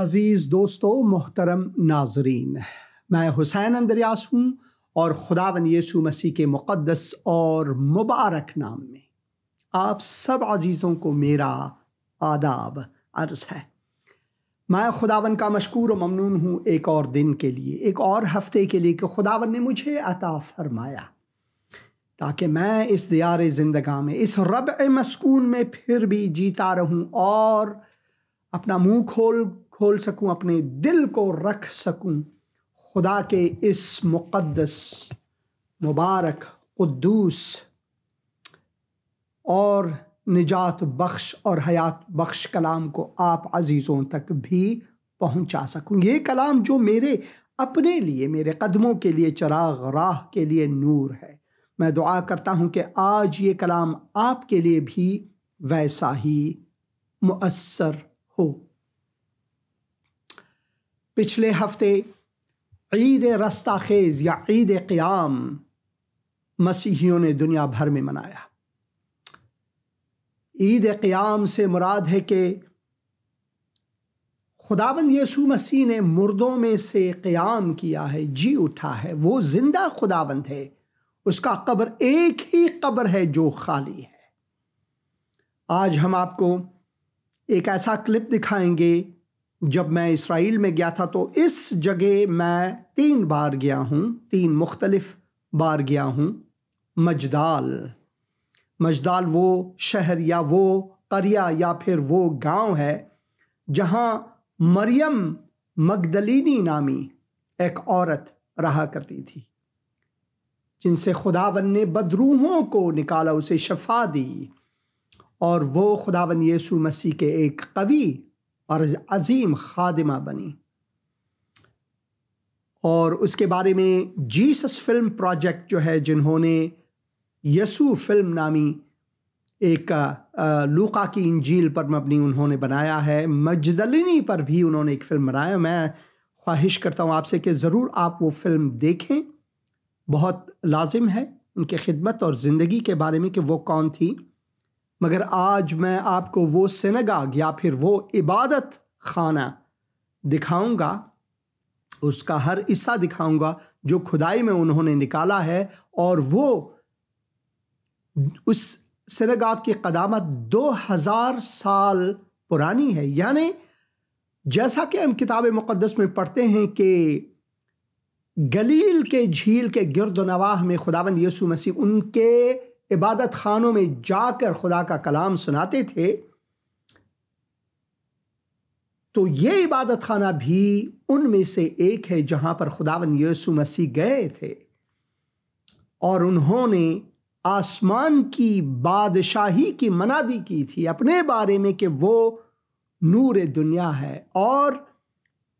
عزیز دوستو، محترم ناظرین، میں حسین اندریاس ہوں اور خداوند یسوع مسیح کے مقدس اور مبارک نام میں آپ سب عزیزوں کو میرا آداب عرض ہے۔ میں خداوند کا مشکور و ممنون ہوں ایک اور دن کے لیے، ایک اور ہفتے کے لیے کہ خداوند نے مجھے عطا فرمایا تاکہ میں اس دیار زندگاں میں، اس ربع مسکون میں پھر بھی جیتا رہوں اور اپنا منہ کھول سکوں، اپنے دل کو رکھ سکوں خدا کے اس مقدس، مبارک، قدوس اور نجات بخش اور حیات بخش کلام کو آپ عزیزوں تک بھی پہنچا سکوں۔ یہ کلام جو میرے اپنے لیے، میرے قدموں کے لیے چراغ، راہ کے لیے نور ہے، میں دعا کرتا ہوں کہ آج یہ کلام آپ کے لیے بھی ویسا ہی مؤثر ہو۔ پچھلے ہفتے عید رستہ خیز یا عید قیام مسیحیوں نے دنیا بھر میں منایا۔ عید قیام سے مراد ہے کہ خداوند یسوع مسیح نے مردوں میں سے قیام کیا ہے، جی اٹھا ہے، وہ زندہ خداوند ہے، اس کا قبر ایک ہی قبر ہے جو خالی ہے۔ آج ہم آپ کو ایک ایسا کلپ دکھائیں گے۔ جب میں اسرائیل میں گیا تھا تو اس جگہ میں 3 بار گیا ہوں، 3 مختلف بار گیا ہوں۔ مجدال وہ شہر یا وہ قریہ یا پھر وہ گاؤں ہے جہاں مریم مگدلینی نامی ایک عورت رہا کرتی تھی، جن سے خداوند نے بدروحوں کو نکالا، اسے شفا دی، اور وہ خداوند یسوع مسیح کے ایک قوی اور عظیم خادمہ بنی۔ اور اس کے بارے میں جیسس فلم پروجیکٹ جو ہے، جنہوں نے یسوع فلم نامی ایک لوقا کی انجیل پر مبنی انہوں نے بنایا ہے، مجدلینی پر بھی انہوں نے ایک فلم بنایا۔ میں خواہش کرتا ہوں آپ سے کہ ضرور آپ وہ فلم دیکھیں، بہت لازم ہے ان کی خدمت اور زندگی کے بارے میں کہ وہ کون تھی۔ مگر آج میں آپ کو وہ سینگاگ یا پھر وہ عبادت خانہ دکھاؤں گا، اس کا ہر حصہ دکھاؤں گا جو کھدائی میں انہوں نے نکالا ہے، اور وہ اس سینگاگ کی قدامت 2000 سال پرانی ہے۔ یعنی جیسا کہ ہم کتاب مقدس میں پڑھتے ہیں کہ گلیل کے جھیل کے گرد و نواح میں خداوند یسوع مسیح ان کے عبادت خانوں میں جا کر خدا کا کلام سناتے تھے، تو یہ عبادت خانہ بھی ان میں سے ایک ہے جہاں پر خداوند یسوع مسیح گئے تھے، اور انہوں نے آسمان کی بادشاہی کی منادی کی تھی اپنے بارے میں کہ وہ نور دنیا ہے۔ اور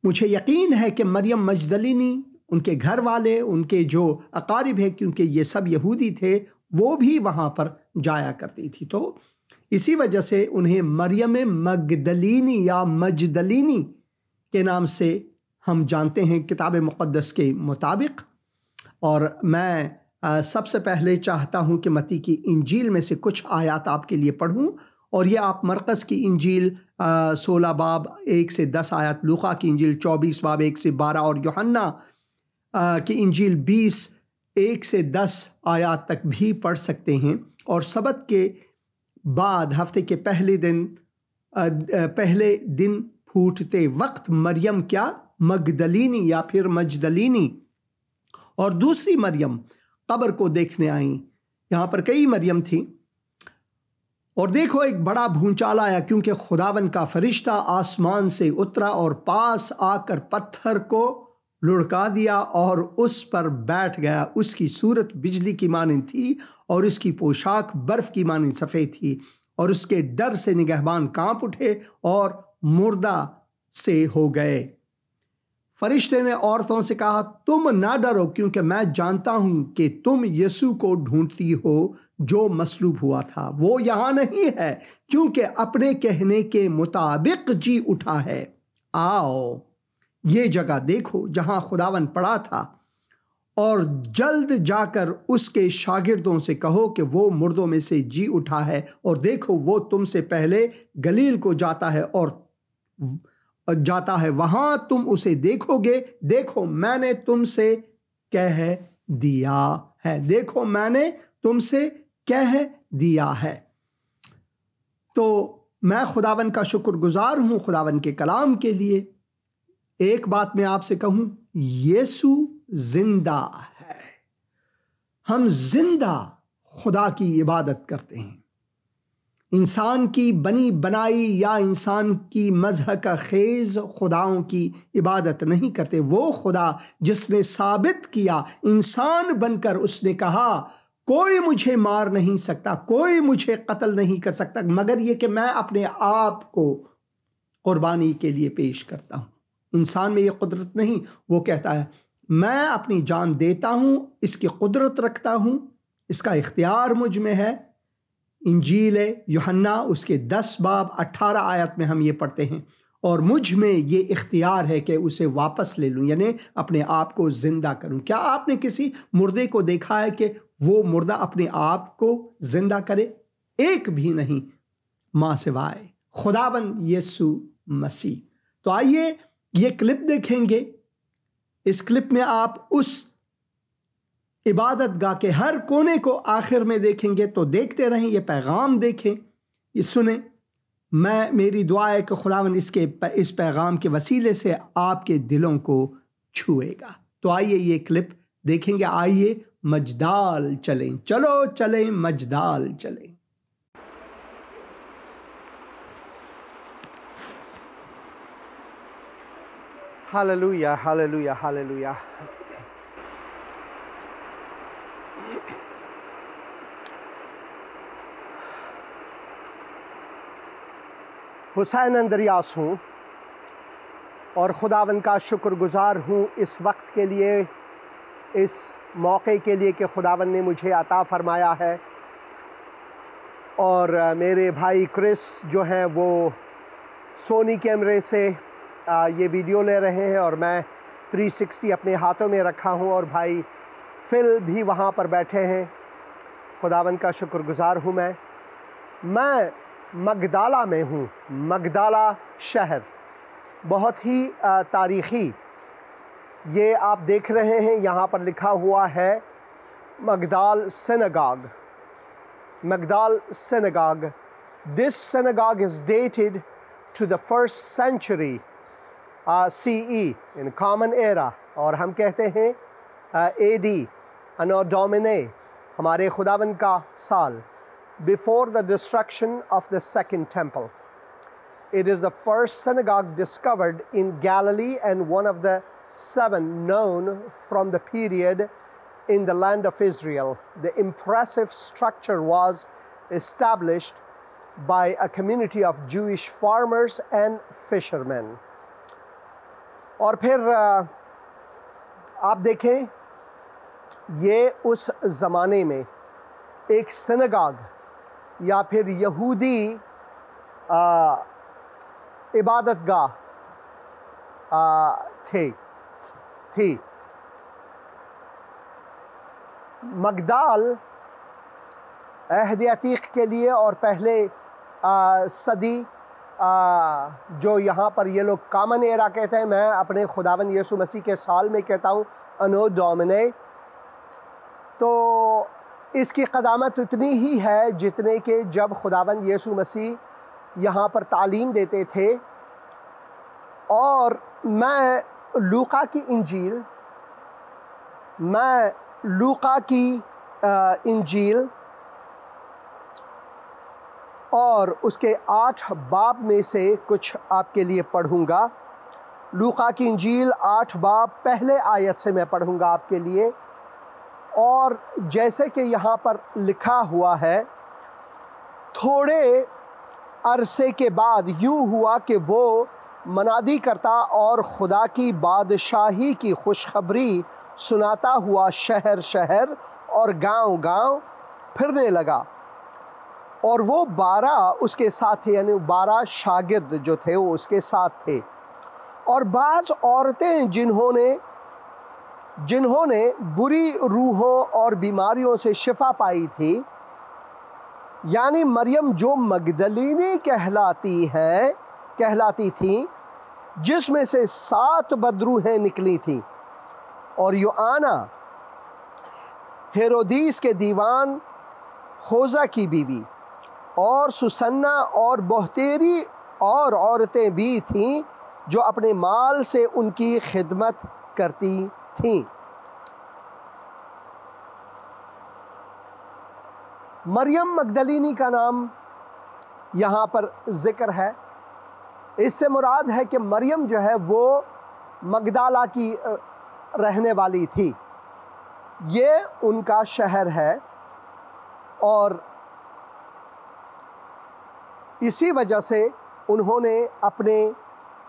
مجھے یقین ہے کہ مریم مجدلینی، ان کے گھر والے، ان کے جو اقارب ہیں، کیونکہ یہ سب یہودی تھے، وہ بھی وہاں پر جایا کرتی تھی، تو اسی وجہ سے انہیں مریم مگدلینی یا مجدلینی کے نام سے ہم جانتے ہیں کتاب مقدس کے مطابق۔ اور میں سب سے پہلے چاہتا ہوں کہ متی کی انجیل میں سے کچھ آیات آپ کے لیے پڑھوں، اور یہ آپ مرقس کی انجیل 16 باب 1 سے 10 آیات، لوقا کی انجیل 24 باب 1 سے 12 اور یوحنا کی انجیل 20 1 سے 10 آیات تک بھی پڑھ سکتے ہیں۔ اور سبت کے بعد ہفتے کے پہلے دن پھوٹتے وقت مریم کیا مگدلینی یا پھر مجدلینی اور دوسری مریم قبر کو دیکھنے آئیں۔ یہاں پر کئی مریم تھیں، اور دیکھو ایک بڑا بھونچال آیا، کیونکہ خداوند کا فرشتہ آسمان سے اترا اور پاس آ کر پتھر کو لڑکا دیا اور اس پر بیٹھ گیا۔ اس کی صورت بجلی کی مانند تھی اور اس کی پوشاک برف کی مانند سفید تھی، اور اس کے ڈر سے نگہبان کانپ اٹھے اور مردہ سے ہو گئے۔ فرشتے نے عورتوں سے کہا، تم نہ ڈرو، کیونکہ میں جانتا ہوں کہ تم یسوع کو ڈھونڈتی ہو جو مصلوب ہوا تھا۔ وہ یہاں نہیں ہے، کیونکہ اپنے کہنے کے مطابق جی اٹھا ہے۔ آؤ یہ جگہ دیکھو جہاں خداوند پڑا تھا، اور جلد جا کر اس کے شاگردوں سے کہو کہ وہ مردوں میں سے جی اٹھا ہے، اور دیکھو وہ تم سے پہلے گلیل کو جاتا ہے، اور جاتا ہے وہاں تم اسے دیکھو گے، دیکھو میں نے تم سے کہہ دیا ہے، دیکھو میں نے تم سے کہہ دیا ہے۔ تو میں خداوند کا شکر گزار ہوں خداوند کے کلام کے لیے۔ ایک بات میں آپ سے کہوں، یسوع زندہ ہے۔ ہم زندہ خدا کی عبادت کرتے ہیں، انسان کی بنی بنائی یا انسان کی مضحکہ خیز خداؤں کی عبادت نہیں کرتے۔ وہ خدا جس نے ثابت کیا انسان بن کر، اس نے کہا کوئی مجھے مار نہیں سکتا، کوئی مجھے قتل نہیں کر سکتا، مگر یہ کہ میں اپنے آپ کو قربانی کے لیے پیش کرتا ہوں۔ انسان میں یہ قدرت نہیں۔ وہ کہتا ہے میں اپنی جان دیتا ہوں، اس کی قدرت رکھتا ہوں، اس کا اختیار مجھ میں ہے۔ انجیل یوحنا اس کے 10 باب 18 آیت میں ہم یہ پڑھتے ہیں، اور مجھ میں یہ اختیار ہے کہ اسے واپس لے لوں، یعنی اپنے آپ کو زندہ کروں۔ کیا آپ نے کسی مردے کو دیکھا ہے کہ وہ مردہ اپنے آپ کو زندہ کرے؟ ایک بھی نہیں، ماں سوائے خداوند یسوع مسیح۔ تو آئیے یہ کلپ دیکھیں گے۔ اس کلپ میں آپ اس عبادت گاہ کے ہر کونے کو آخر میں دیکھیں گے، تو دیکھتے رہیں، یہ پیغام دیکھیں، یہ سنیں۔ میری دعا ہے کہ خداوند اس پیغام کے وسیلے سے آپ کے دلوں کو چھوئے گا۔ تو آئیے یہ کلپ دیکھیں گے۔ آئیے مجدال چلیں، چلو چلیں مجدال چلیں۔ Hallelujah, hallelujah, hallelujah. Hussain Andreas ہوں اور خداوند کا شکر گزار ہوں اس وقت کے لیے، اس موقع کے لیے کہ خداوند نے مجھے عطا فرمایا ہے۔ اور میرے بھائی کرس جو ہیں وہ سونی کیمرے سے یہ ویڈیو لے رہے ہیں، اور میں 360 اپنے ہاتھوں میں رکھا ہوں، اور بھائی فل بھی وہاں پر بیٹھے ہیں۔ خداوند کا شکر گزار ہوں۔ میں مگدالہ میں ہوں، مگدالہ شہر، بہت ہی تاریخی۔ یہ آپ دیکھ رہے ہیں یہاں پر لکھا ہوا ہے مگدال سینگاگ، مگدال سینگاگ۔ This synagogue is dated to the 1st century CE in Common Era، اور ہم کہتے ہیں AD Anno Domini، ہمارے خداوند کا سال، before the destruction of the Second Temple. It is the first synagogue discovered in Galilee and one of the 7 known from the period in the land of Israel. The impressive structure was established by a community of Jewish farmers and fishermen. اور پھر آپ دیکھیں، یہ اس زمانے میں ایک سنگاگ یا پھر یہودی عبادت گاہ تھی۔ مگدال عہد عتیق کے لیے اور پہلے صدی جو یہاں پر یہ لوگ کامن ایرا کہتے ہیں، میں اپنے خداوند یسوع مسیح کے سال میں کہتا ہوں انو ڈومنے۔ تو اس کی قدامت اتنی ہی ہے جتنے کہ جب خداوند یسوع مسیح یہاں پر تعلیم دیتے تھے۔ اور میں لوقا کی انجیل اور اس کے 8 باب میں سے کچھ آپ کے لیے پڑھوں گا۔ لوقا کی انجیل 8 باب پہلے آیت سے میں پڑھوں گا آپ کے لیے۔ اور جیسے کہ یہاں پر لکھا ہوا ہے، تھوڑے عرصے کے بعد یوں ہوا کہ وہ منادی کرتا اور خدا کی بادشاہی کی خوشخبری سناتا ہوا شہر شہر اور گاؤں گاؤں پھرنے لگا۔ اور وہ 12 اس کے ساتھ تھے، یعنی 12 شاگرد جو تھے وہ اس کے ساتھ تھے۔ اور بعض عورتیں جنہوں نے بری روحوں اور بیماریوں سے شفا پائی تھی، یعنی مریم جو مگدلینی کہلاتی تھیں، جس میں سے 7 بدروہیں نکلی تھیں، اور یوآنا ہیرودیس کے دیوان خوزہ کی بیوی، اور سوسنہ اور بہتیری اور عورتیں بھی تھیں جو اپنے مال سے ان کی خدمت کرتی تھیں۔ مریم مگدلینی کا نام یہاں پر ذکر ہے۔ اس سے مراد ہے کہ مریم جو ہے وہ مگدالہ کی رہنے والی تھی، یہ ان کا شہر ہے، اور اسی وجہ سے انہوں نے اپنے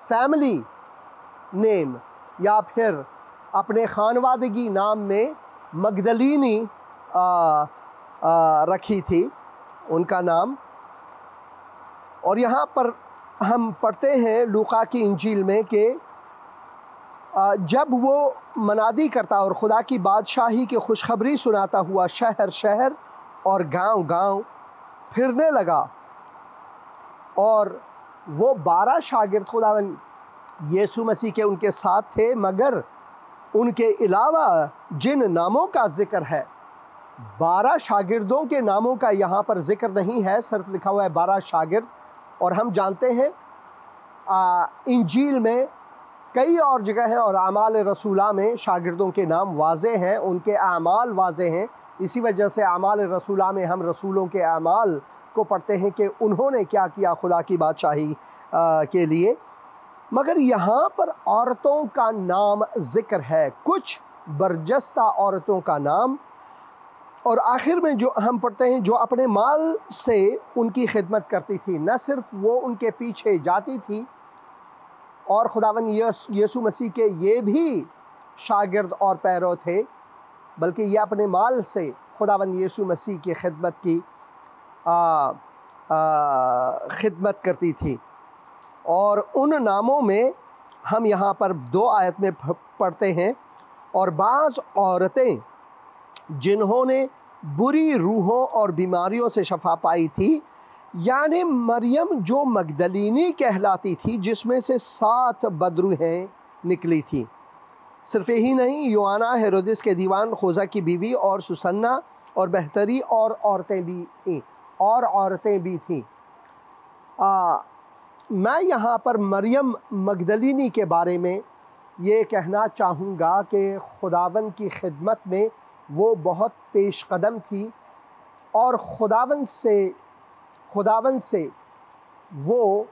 فیملی نیم یا پھر اپنے خانوادگی نام میں مگدلینی رکھی تھی ان کا نام۔ اور یہاں پر ہم پڑھتے ہیں لوقا کی انجیل میں کہ جب وہ منادی کرتا اور خدا کی بادشاہی کی خوشخبری سناتا ہوا شہر شہر اور گاؤں گاؤں پھرنے لگا، اور وہ 12 شاگرد خداوند یسوع مسیح کے ان کے ساتھ تھے، مگر ان کے علاوہ جن ناموں کا ذکر ہے 12 شاگردوں کے ناموں کا یہاں پر ذکر نہیں ہے، صرف لکھا ہوا ہے 12 شاگرد۔ اور ہم جانتے ہیں انجیل میں کئی اور جگہ ہیں اور اعمال رسولہ میں شاگردوں کے نام واضح ہیں، ان کے اعمال واضح ہیں۔ اسی وجہ سے اعمال رسولہ میں ہم رسولوں کے اعمال کو پڑھتے ہیں کہ انہوں نے کیا کیا خدا کی بادشاہی کے لیے۔ مگر یہاں پر عورتوں کا نام ذکر ہے، کچھ برجستہ عورتوں کا نام، اور آخر میں جو ہم پڑھتے ہیں جو اپنے مال سے ان کی خدمت کرتی تھی، نہ صرف وہ ان کے پیچھے جاتی تھی اور خداوند یسوع مسیح کے یہ بھی شاگرد اور پیرو تھے، بلکہ یہ اپنے مال سے خداوند یسوع مسیح کی خدمت کرتی تھی۔ اور ان ناموں میں ہم یہاں پر 2 آیت میں پڑھتے ہیں، اور بعض عورتیں جنہوں نے بری روحوں اور بیماریوں سے شفا پائی تھی، یعنی مریم جو مگدلینی کہلاتی تھی، جس میں سے 7 بدروہیں نکلی تھی۔ صرف یہی نہیں، یوآنا ہیرودیس کے دیوان خوزہ کی بیوی اور سوسنہ اور بہتری اور عورتیں بھی تھیں۔ میں یہاں پر مریم مگدلینی کے بارے میں یہ کہنا چاہوں گا کہ خداوند کی خدمت میں وہ بہت پیش قدم تھی، اور خداوند سے وہ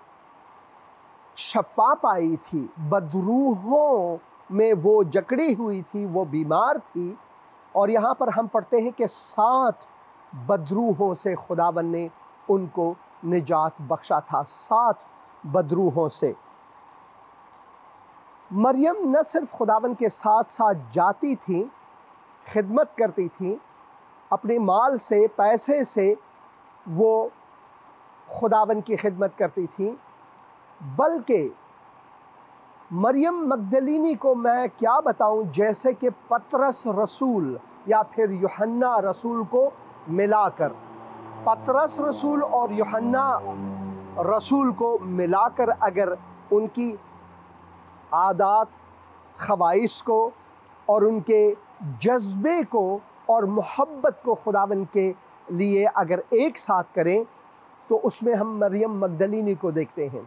شفا پائی تھی، بدروحوں میں وہ جکڑی ہوئی تھی، وہ بیمار تھی، اور یہاں پر ہم پڑھتے ہیں کہ 7 بدروحوں سے خداوند نے ان کو نجات بخشا تھا۔ 7 بدروحوں سے مریم نہ صرف خداوند کے ساتھ ساتھ جاتی تھیں، خدمت کرتی تھیں، اپنے مال سے پیسے سے وہ خداوند کی خدمت کرتی تھیں، بلکہ مریم مگدلینی کو میں کیا بتاؤں، جیسے کہ پطرس رسول یا پھر یوحنا رسول کو ملا کر، پطرس رسول اور یوحنا رسول کو ملا کر اگر ان کی عادات، خواہش کو اور ان کے جذبے کو اور محبت کو خداوند کے لیے اگر ایک ساتھ کریں تو اس میں ہم مریم مگدلینی کو دیکھتے ہیں۔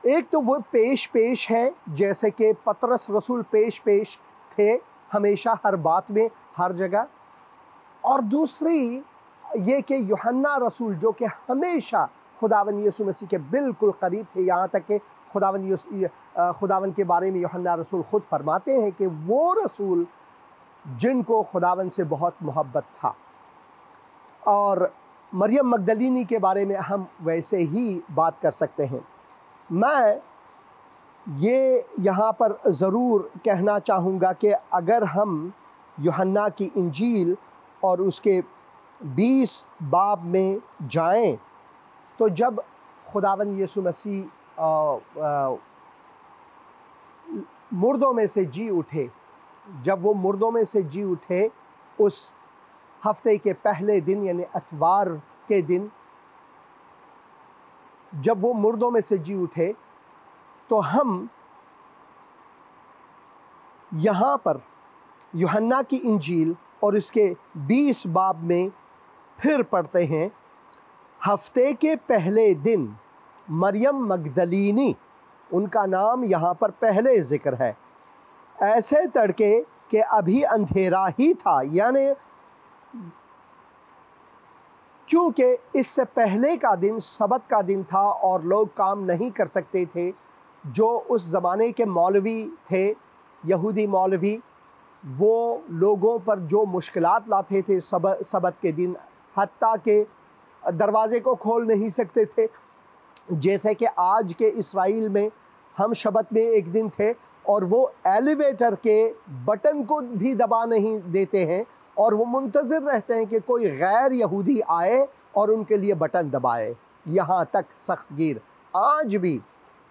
ایک تو وہ پیش ہے، جیسے کہ پطرس رسول پیش تھے ہمیشہ ہر بات میں، ہر جگہ، اور دوسری یہ کہ یوحنا رسول جو کہ ہمیشہ خداوند یسوع مسیح کے بالکل قریب تھے، یہاں تک کہ خداوند کے بارے میں یوحنا رسول خود فرماتے ہیں کہ وہ رسول جن کو خداوند سے بہت محبت تھا۔ اور مریم مگدلینی کے بارے میں ہم ویسے ہی بات کر سکتے ہیں۔ میں یہ یہاں پر ضرور کہنا چاہوں گا کہ اگر ہم یوحنا کی انجیل اور اس کے 20 باب میں جائیں تو جب خداوند یسوع مسیح مردوں میں سے جی اٹھے، جب وہ مردوں میں سے جی اٹھے اس ہفتے کے پہلے دن یعنی اتوار کے دن، جب وہ مردوں میں سے جی اٹھے تو ہم یہاں پر یوحنا کی انجیل اور اس کے 20 باب میں پھر پڑھتے ہیں، ہفتے کے پہلے دن مریم مگدلینی، ان کا نام یہاں پر پہلے ذکر ہے، ایسے تڑکے کہ ابھی اندھیرا ہی تھا، یعنی کیونکہ اس سے پہلے کا دن سبت کا دن تھا اور لوگ کام نہیں کر سکتے تھے، جو اس زمانے کے مولوی تھے، یہودی مولوی، وہ لوگوں پر جو مشکلات لاتے تھے سبت کے دن، حتیٰ کہ دروازے کو کھول نہیں سکتے تھے، جیسے کہ آج کے اسرائیل میں ہم شبت میں ایک دن تھے اور وہ ایلیویٹر کے بٹن کو بھی دبا نہیں دیتے ہیں اور وہ منتظر رہتے ہیں کہ کوئی غیر یہودی آئے اور ان کے لیے بٹن دبائے، یہاں تک سخت گیر آج بھی،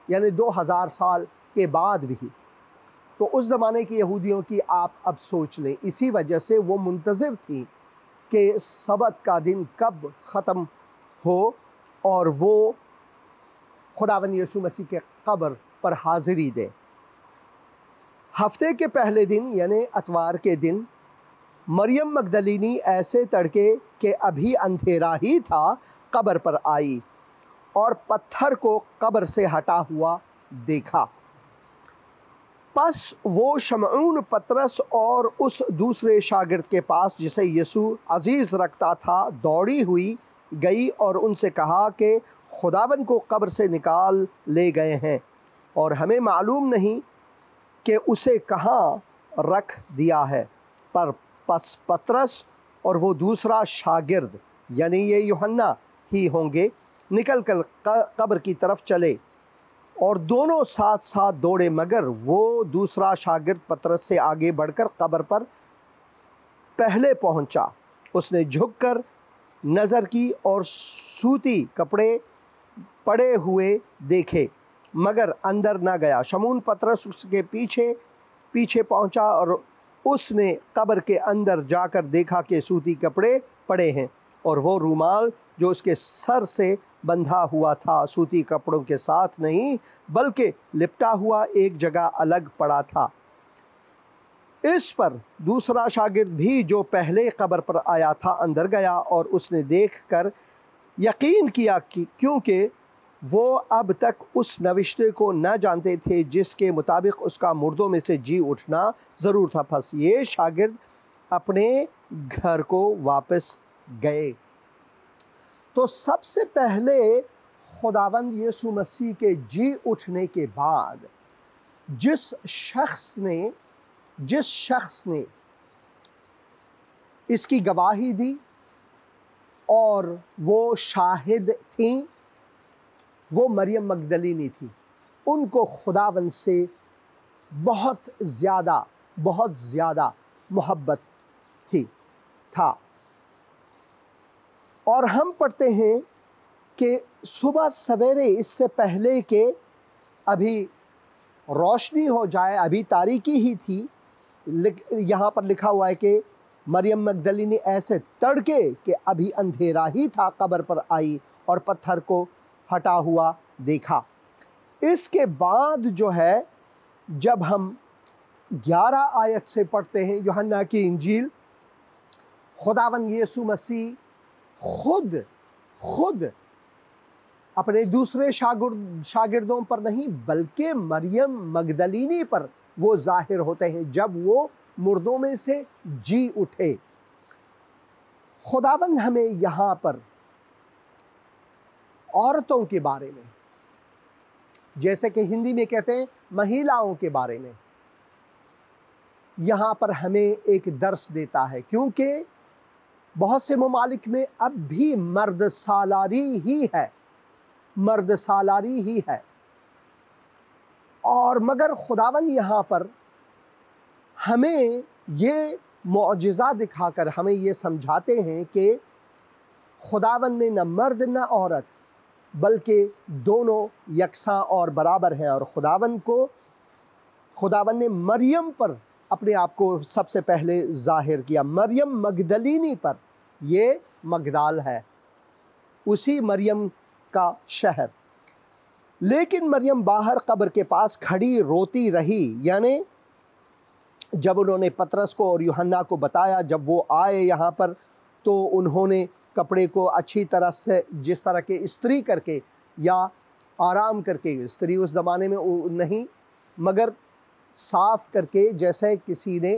یعنی 2000 سال کے بعد بھی۔ تو اس زمانے کی یہودیوں کی آپ اب سوچ لیں، اسی وجہ سے وہ منتظر تھی کہ سبت کا دن کب ختم ہو اور وہ خداوند یسوع مسیح کے قبر پر حاضری دے۔ ہفتے کے پہلے دن یعنی اتوار کے دن مریم مگدلینی ایسے تڑکے کہ ابھی اندھیرا ہی تھا قبر پر آئی اور پتھر کو قبر سے ہٹا ہوا دیکھا۔ پس وہ شمعون پطرس اور اس دوسرے شاگرد کے پاس جسے یسوع عزیز رکھتا تھا دوڑی ہوئی گئی اور ان سے کہا کہ خداوند کو قبر سے نکال لے گئے ہیں اور ہمیں معلوم نہیں کہ اسے کہاں رکھ دیا ہے۔ پس پطرس اور وہ دوسرا شاگرد، یعنی یہ یوحنا ہی ہوں گے، نکل کر قبر کی طرف چلے اور دونوں ساتھ ساتھ دوڑے، مگر وہ دوسرا شاگرد پطرس سے آگے بڑھ کر قبر پر پہلے پہنچا۔ اس نے جھک کر نظر کی اور سوتی کپڑے پڑے ہوئے دیکھے، مگر اندر نہ گیا۔ شمعون پطرس اس کے پیچھے پہنچا اور اس نے قبر کے اندر جا کر دیکھا کہ سوتی کپڑے پڑے ہیں اور وہ رومال جو اس کے سر سے بندھا ہوا تھا سوتی کپڑوں کے ساتھ نہیں بلکہ لپٹا ہوا ایک جگہ الگ پڑا تھا۔ اس پر دوسرا شاگرد بھی جو پہلے قبر پر آیا تھا اندر گیا اور اس نے دیکھ کر یقین کیا کیونکہ وہ اب تک اس نوشتے کو نہ جانتے تھے جس کے مطابق اس کا مردوں میں سے جی اٹھنا ضرور تھا۔ پس یہ شاگرد اپنے گھر کو واپس گئے۔ تو سب سے پہلے خداوند یسوع مسیح کے جی اٹھنے کے بعد جس شخص نے اس کی گواہی دی اور وہ شاہد تھیں، وہ مریم مگدلینی تھی۔ ان کو خداوند سے بہت زیادہ محبت تھا۔ اور ہم پڑھتے ہیں کہ صبح سویرے، اس سے پہلے کہ ابھی روشنی ہو جائے، ابھی تاریکی ہی تھی، یہاں پر لکھا ہوا ہے کہ مریم مگدلینی ایسے تڑکے کہ ابھی اندھیرا ہی تھا قبر پر آئی اور پتھر کو ہٹا ہوا دیکھا۔ اس کے بعد جو ہے جب ہم 11 آیت سے پڑھتے ہیں یوحنا کی انجیل، خداوند یسوع مسیح خود اپنے دوسرے شاگردوں پر نہیں بلکہ مریم مگدلینی پر وہ ظاہر ہوتے ہیں جب وہ مردوں میں سے جی اٹھے۔ خداوند ہمیں یہاں پر عورتوں کے بارے میں، جیسے کہ ہندی میں کہتے ہیں مہیلاؤں کے بارے میں، یہاں پر ہمیں ایک درس دیتا ہے، کیونکہ بہت سے ممالک میں اب بھی مرد سالاری ہی ہے اور مگر خداوند یہاں پر ہمیں یہ معجزہ دکھا کر ہمیں یہ سمجھاتے ہیں کہ خداوند نے نہ مرد نہ عورت بلکہ دونوں یکساں اور برابر ہیں، اور خداوند نے مریم پر اپنے آپ کو سب سے پہلے ظاہر کیا۔ مریم مگدلینی پر، یہ مگدال ہے، اسی مریم کا شہر۔ لیکن مریم باہر قبر کے پاس کھڑی روتی رہی. یعنی جب انہوں نے پطرس کو اور یوحنا کو بتایا، جب وہ آئے یہاں پر، تو انہوں نے کپڑے کو اچھی طرح سے، جس طرح کے استری کر کے یا آرام کر کے، استری اس زمانے میں نہیں، مگر صاف کر کے، جیسے کسی نے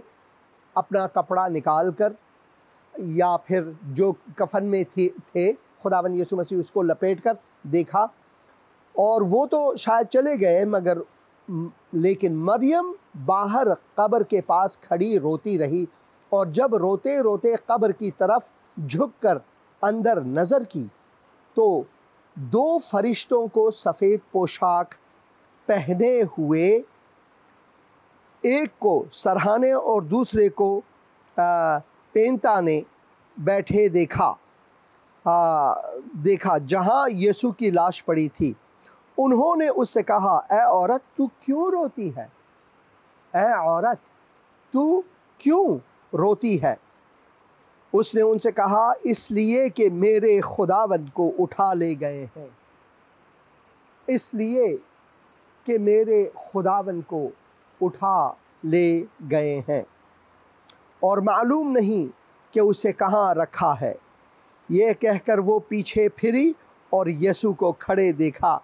اپنا کپڑا نکال کر یا پھر جو کفن میں تھے خداوند یسوع مسیح اس کو لپیٹ کر دیکھا. اور وہ تو شاید چلے گئے، مگر لیکن مریم باہر قبر کے پاس کھڑی روتی رہی، اور جب روتے روتے قبر کی طرف جھک کر اندر نظر کی تو 2 فرشتوں کو سفید پوشاک پہنے ہوئے، ایک کو سرہانے اور دوسرے کو پینتانے بیٹھے دیکھا جہاں یسوع کی لاش پڑی تھی. انہوں نے اس سے کہا، اے عورت تو کیوں روتی ہے؟ اے عورت تو کیوں روتی ہے؟ اس نے ان سے کہا، اس لیے کہ میرے خداوند کو اٹھا لے گئے ہیں. اس لیے کہ میرے خداوند کو اٹھا لے گئے ہیں، اور معلوم نہیں کہ اسے کہاں رکھا ہے. یہ کہہ کر وہ پیچھے پھری اور یسوع کو کھڑے دیکھا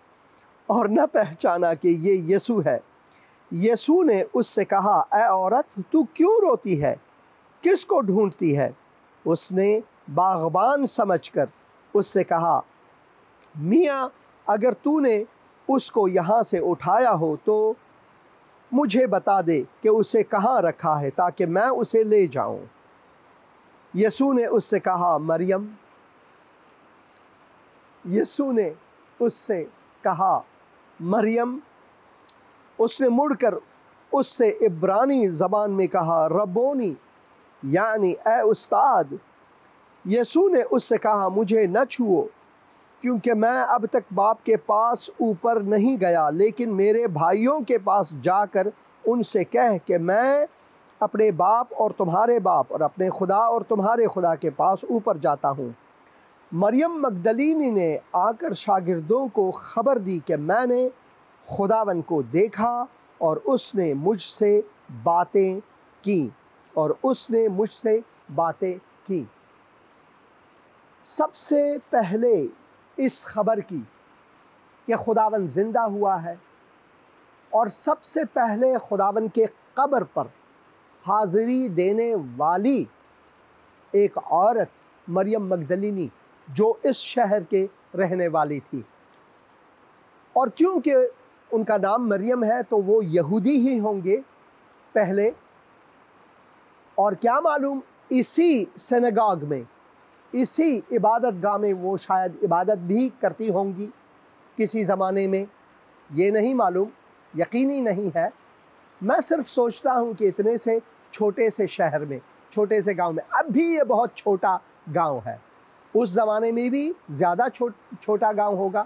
اور نہ پہچانا کہ یہ یسوع ہے. یسوع نے اس سے کہا، اے عورت تو کیوں روتی ہے؟ کس کو ڈھونڈتی ہے؟ اس نے باغبان سمجھ کر اس سے کہا، میاں اگر تو نے اس کو یہاں سے اٹھایا ہو تو مجھے بتا دے کہ اسے کہاں رکھا ہے تاکہ میں اسے لے جاؤں. یسوع نے اس سے کہا، مریم. یسوع نے اس سے کہا، مریم. اس نے مڑ کر اس سے عبرانی زبان میں کہا، ربونی، یعنی اے استاد. یسوع نے اس سے کہا، مجھے نہ چھوؤ، کیونکہ میں اب تک باپ کے پاس اوپر نہیں گیا، لیکن میرے بھائیوں کے پاس جا کر ان سے کہہ کہ میں اپنے باپ اور تمہارے باپ اور اپنے خدا اور تمہارے خدا کے پاس اوپر جاتا ہوں. مریم مگدلینی نے آ کر شاگردوں کو خبر دی کہ میں نے خداوند کو دیکھا اور اس نے مجھ سے باتیں کی. سب سے پہلے اس خبر کی کہ خداوند زندہ ہوا ہے، اور سب سے پہلے خداوند کے قبر پر حاضری دینے والی ایک عورت مریم مگدلینی، جو اس شہر کے رہنے والی تھی. اور کیونکہ ان کا نام مریم ہے تو وہ یہودی ہی ہوں گے پہلے. اور کیا معلوم اسی سینگاگ میں، اسی عبادت گاہ میں وہ شاید عبادت بھی کرتی ہوں گی کسی زمانے میں. یہ نہیں معلوم، یقینی نہیں ہے. میں صرف سوچتا ہوں کہ اتنے سے چھوٹے سے شہر میں، چھوٹے سے گاؤں میں، اب بھی یہ بہت چھوٹا گاؤں ہے، اس زمانے میں بھی زیادہ چھوٹا گاؤں ہوگا،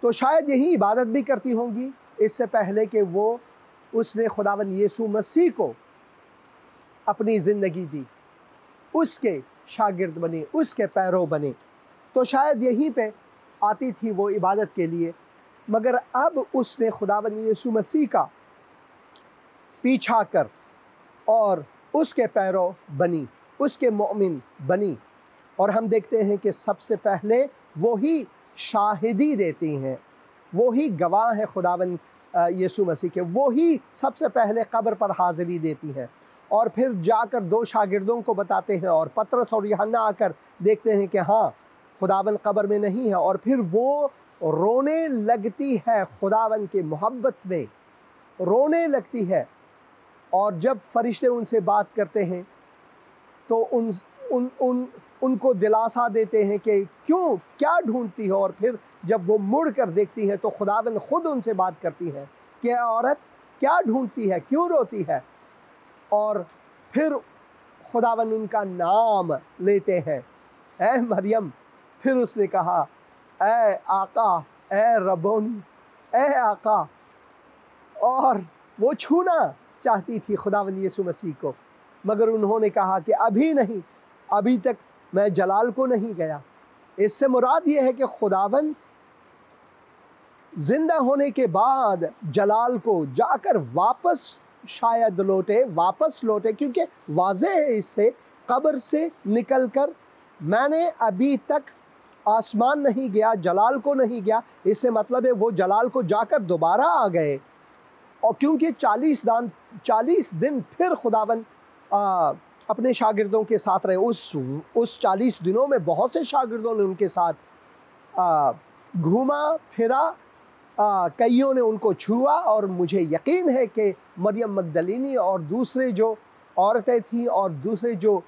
تو شاید یہی عبادت بھی کرتی ہوں گی اس سے پہلے کہ اس نے خداوند یسوع مسیح کو اپنی زندگی دی، اس کے شاگرد بنے، اس کے پیرو بنے. تو شاید یہیں پہ آتی تھی وہ عبادت کے لیے. مگر اب اس نے خداوند یسوع مسیح کا پیچھا کر اور اس کے پیرو بنی، اس کے مومن بنی. اور ہم دیکھتے ہیں کہ سب سے پہلے وہی شاہدی دیتی ہیں، وہی گواہ ہیں خداوند یسوع مسیح کے، وہی سب سے پہلے قبر پر حاضری دیتی ہیں، اور پھر جا کر 2 شاگردوں کو بتاتے ہیں، اور پطرس اور یوحنا آ کر دیکھتے ہیں کہ ہاں خداوند قبر میں نہیں ہے. اور پھر وہ رونے لگتی ہے، خداوند کے محبت میں رونے لگتی ہے. اور جب فرشتے ان سے بات کرتے ہیں تو ان کو دلاسا دیتے ہیں کہ کیا ڈھونڈتی ہو. اور پھر جب وہ مڑ کر دیکھتی ہے تو خداوند خود ان سے بات کرتی ہے کہ اے عورت کیا ڈھونڈتی ہے، کیوں روتی ہے. اور پھر خداوند ان کا نام لیتے ہیں، اے مریم. پھر اس نے کہا، اے آقا، اے ربونی، اے آقا. اور وہ چھونا چاہتی تھی خداوند یسوع مسیح کو، مگر انہوں نے کہا کہ ابھی نہیں، ابھی تک میں جلال کو نہیں گیا. اس سے مراد یہ ہے کہ خداوند زندہ ہونے کے بعد جلال کو جا کر واپس شاید واپس لوٹے، کیونکہ واضح ہے اس سے قبر سے نکل کر میں نے ابھی تک آسمان نہیں گیا، جلال کو نہیں گیا، اس سے مطلب ہے وہ جلال کو جا کر دوبارہ آ گئے۔ اور کیونکہ 40 دن پھر خداوند اپنے شاگردوں کے ساتھ رہے، اس 40 دنوں میں بہت سے شاگردوں نے ان کے ساتھ گھوما پھرا، کئیوں نے ان کو چھوا، اور مجھے یقین ہے کہ مریم مگدلینی اور دوسرے جو عورتیں تھیں اور دوسرے جو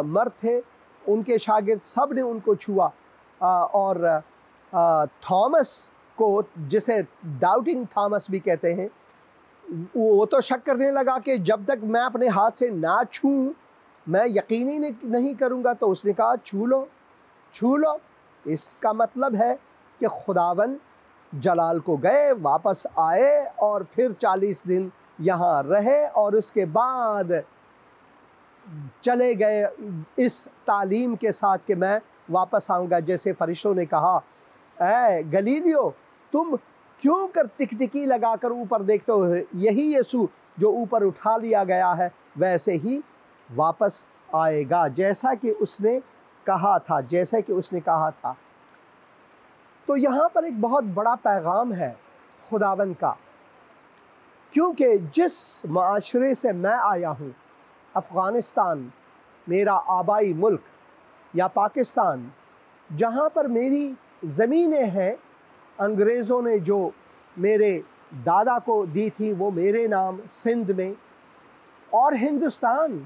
مرد تھے ان کے شاگرد سب نے ان کو چھوا، اور تھامس کو، جسے ڈاؤٹنگ تھامس بھی کہتے ہیں، وہ تو شک کرنے لگا کہ جب تک میں اپنے ہاتھ سے نہ چھوں میں یقینی نہیں کروں گا، تو اس نے کہا چھو لو۔ اس کا مطلب ہے کہ خداوند جلال کو گئے، واپس آئے اور پھر 40 دن یہاں رہے، اور اس کے بعد چلے گئے اس تعلیم کے ساتھ کہ میں واپس آؤں گا۔ جیسے فرشتوں نے کہا اے گلیلیو تم کیوں کر ٹکٹکی لگا کر اوپر دیکھتے ہو، یہی یسوع جو اوپر اٹھا لیا گیا ہے ویسے ہی واپس آئے گا، جیسا کہ اس نے کہا تھا۔ تو یہاں پر ایک بہت بڑا پیغام ہے خداوند کا، کیونکہ جس معاشرے سے میں آیا ہوں، افغانستان میرا آبائی ملک، یا پاکستان جہاں پر میری زمینیں ہیں، انگریزوں نے جو میرے دادا کو دی تھی وہ میرے نام سندھ میں، اور ہندوستان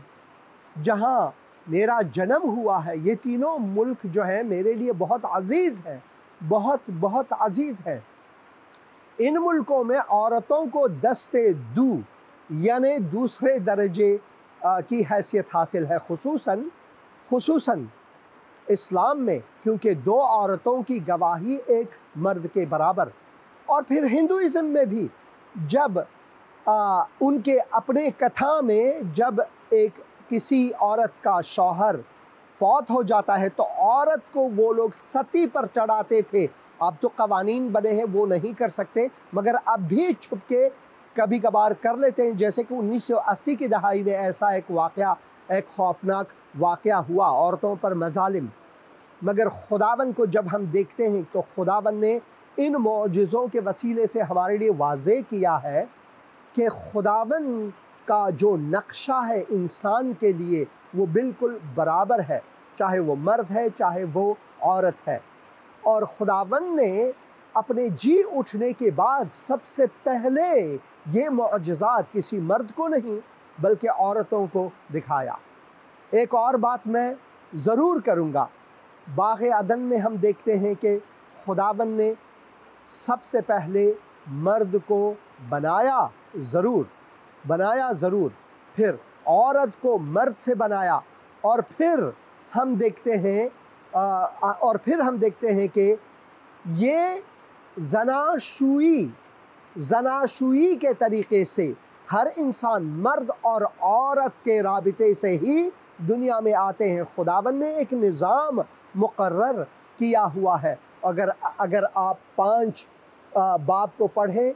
جہاں میرا جنم ہوا ہے، یہ تینوں ملک جو ہیں میرے لیے بہت عزیز ہیں، بہت عزیز ہیں۔ ان ملکوں میں عورتوں کو دستے دو یعنی دوسرے درجے کی حیثیت حاصل ہے، خصوصاً اسلام میں، کیونکہ 2 عورتوں کی گواہی ایک مرد کے برابر۔ اور پھر ہندوازم میں بھی جب ان کے اپنے کتھا میں جب کسی عورت کا شوہر فوت ہو جاتا ہے تو عورت کو وہ لوگ ستی پر چڑھاتے تھے۔ اب تو قوانین بنے ہیں وہ نہیں کر سکتے، مگر اب بھی چھپ کے کبھی کبھار کر لیتے ہیں، جیسے کہ 1980 کی دہائی میں ایسا ایک خوفناک واقعہ ہوا، عورتوں پر مظالم۔ مگر خداوند کو جب ہم دیکھتے ہیں تو خداوند نے ان معجزوں کے وسیلے سے ہمارے لیے واضح کیا ہے کہ خداوند کا جو نقشہ ہے انسان کے لیے وہ بالکل برابر ہے، چاہے وہ مرد ہے چاہے وہ عورت ہے۔ اور خداوند نے اپنے جی اٹھنے کے بعد سب سے پہلے یہ معجزات کسی مرد کو نہیں بلکہ عورتوں کو دکھایا۔ ایک اور بات میں ضرور کروں گا، باغ عدن میں ہم دیکھتے ہیں کہ خداوند نے سب سے پہلے مرد کو بنایا ضرور، پھر عورت کو مرد سے بنایا، اور پھر ہم دیکھتے ہیں کہ یہ زناشویی کے طریقے سے ہر انسان مرد اور عورت کے رابطے سے ہی دنیا میں آتے ہیں۔ خداوند نے ایک نظام مقرر کیا ہوا ہے۔ اگر آپ 5 باب کو پڑھیں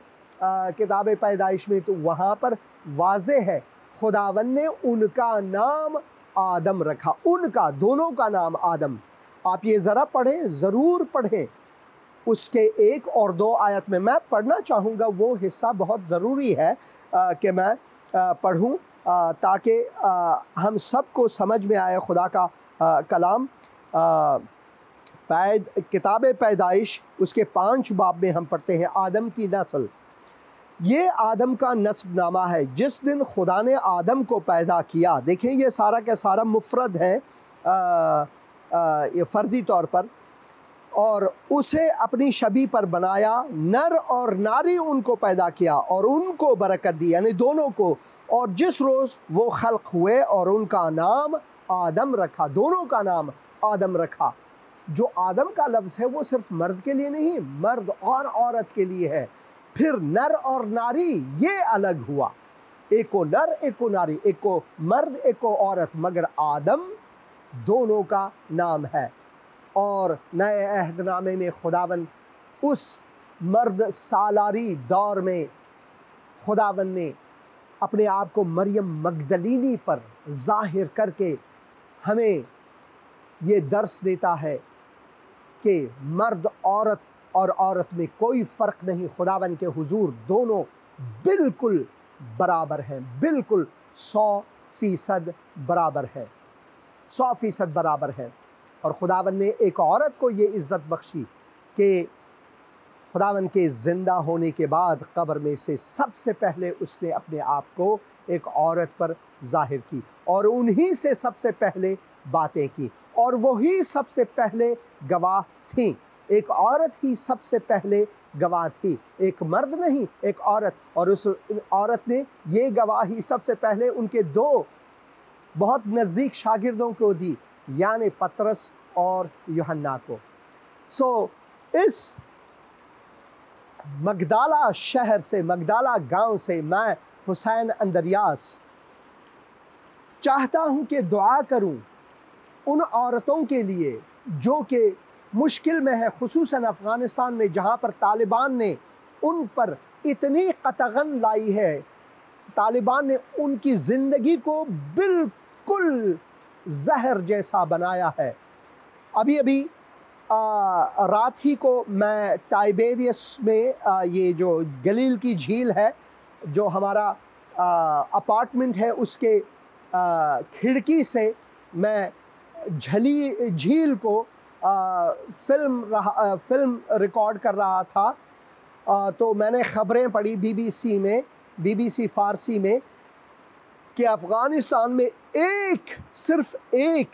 کتاب پیدائش میں تو وہاں پر واضح ہے خداوند نے ان کا نام آدم رکھا، دونوں کا نام آدم۔ آپ یہ ذرا پڑھیں، ضرور پڑھیں، اس کے 1 اور 2 آیت میں پڑھنا چاہوں گا، وہ حصہ بہت ضروری ہے کہ میں پڑھوں تاکہ ہم سب کو سمجھ میں آئے خدا کا کلام۔ کتاب پیدائش اس کے 5 باب میں ہم پڑھتے ہیں آدم کی نسل۔ یہ آدم کا نسب نامہ ہے۔ جس دن خدا نے آدم کو پیدا کیا، دیکھیں یہ سارا کا سارا مفرد ہے فردی طور پر، اور اسے اپنی شبیہ پر بنایا، نر اور ناری ان کو پیدا کیا اور ان کو برکت دی، یعنی دونوں کو، اور جس روز وہ خلق ہوئے اور ان کا نام آدم رکھا، دونوں کا نام آدم رکھا۔ جو آدم کا لفظ ہے وہ صرف مرد کے لیے نہیں، مرد اور عورت کے لیے ہے۔ پھر نر اور ناری یہ الگ ہوا، ایک کو نر ایک کو ناری، ایک کو مرد ایک کو عورت، مگر آدم دونوں کا نام ہے۔ اور نئے عہد نامے میں خداوند اس مرد سالاری دور میں خداوند نے اپنے آپ کو مریم مگدلینی پر ظاہر کر کے ہمیں یہ درس دیتا ہے کہ مرد عورت اور عورت میں کوئی فرق نہیں، خداوند کے حضور دونوں بالکل برابر ہیں، بالکل 100% برابر ہے، 100% برابر ہے۔ اور خداوند نے ایک عورت کو یہ عزت بخشی کہ خداوند کے زندہ ہونے کے بعد قبر میں سے سب سے پہلے اس نے اپنے آپ کو ایک عورت پر ظاہر کی، اور انہی سے سب سے پہلے باتیں کی، اور وہی سب سے پہلے گواہ تھیں۔ ایک عورت ہی سب سے پہلے گواہ تھی، ایک مرد نہیں، ایک عورت، اور اس عورت نے یہ گواہی سب سے پہلے ان کے 2 بہت نزدیک شاگردوں کو دی، یعنی پطرس اور یوحنا کو۔ اس مگدالہ شہر سے، مگدالہ گاؤں سے میں حسین اندریاس چاہتا ہوں کہ دعا کروں ان عورتوں کے لیے جو کہ مشکل میں ہے، خصوصاً افغانستان میں، جہاں پر طالبان نے ان پر اتنی قطغن لائی ہے، طالبان نے ان کی زندگی کو بالکل زہر جیسا بنایا ہے۔ ابھی رات ہی کو میں ٹائبیریس میں یہ جو گلیل کی جھیل ہے، جو ہمارا اپارٹمنٹ ہے، اس کے کھڑکی سے میں جھیل کو فلم ریکارڈ کر رہا تھا، تو میں نے خبریں پڑھی بی بی سی فارسی میں کہ افغانستان میں صرف ایک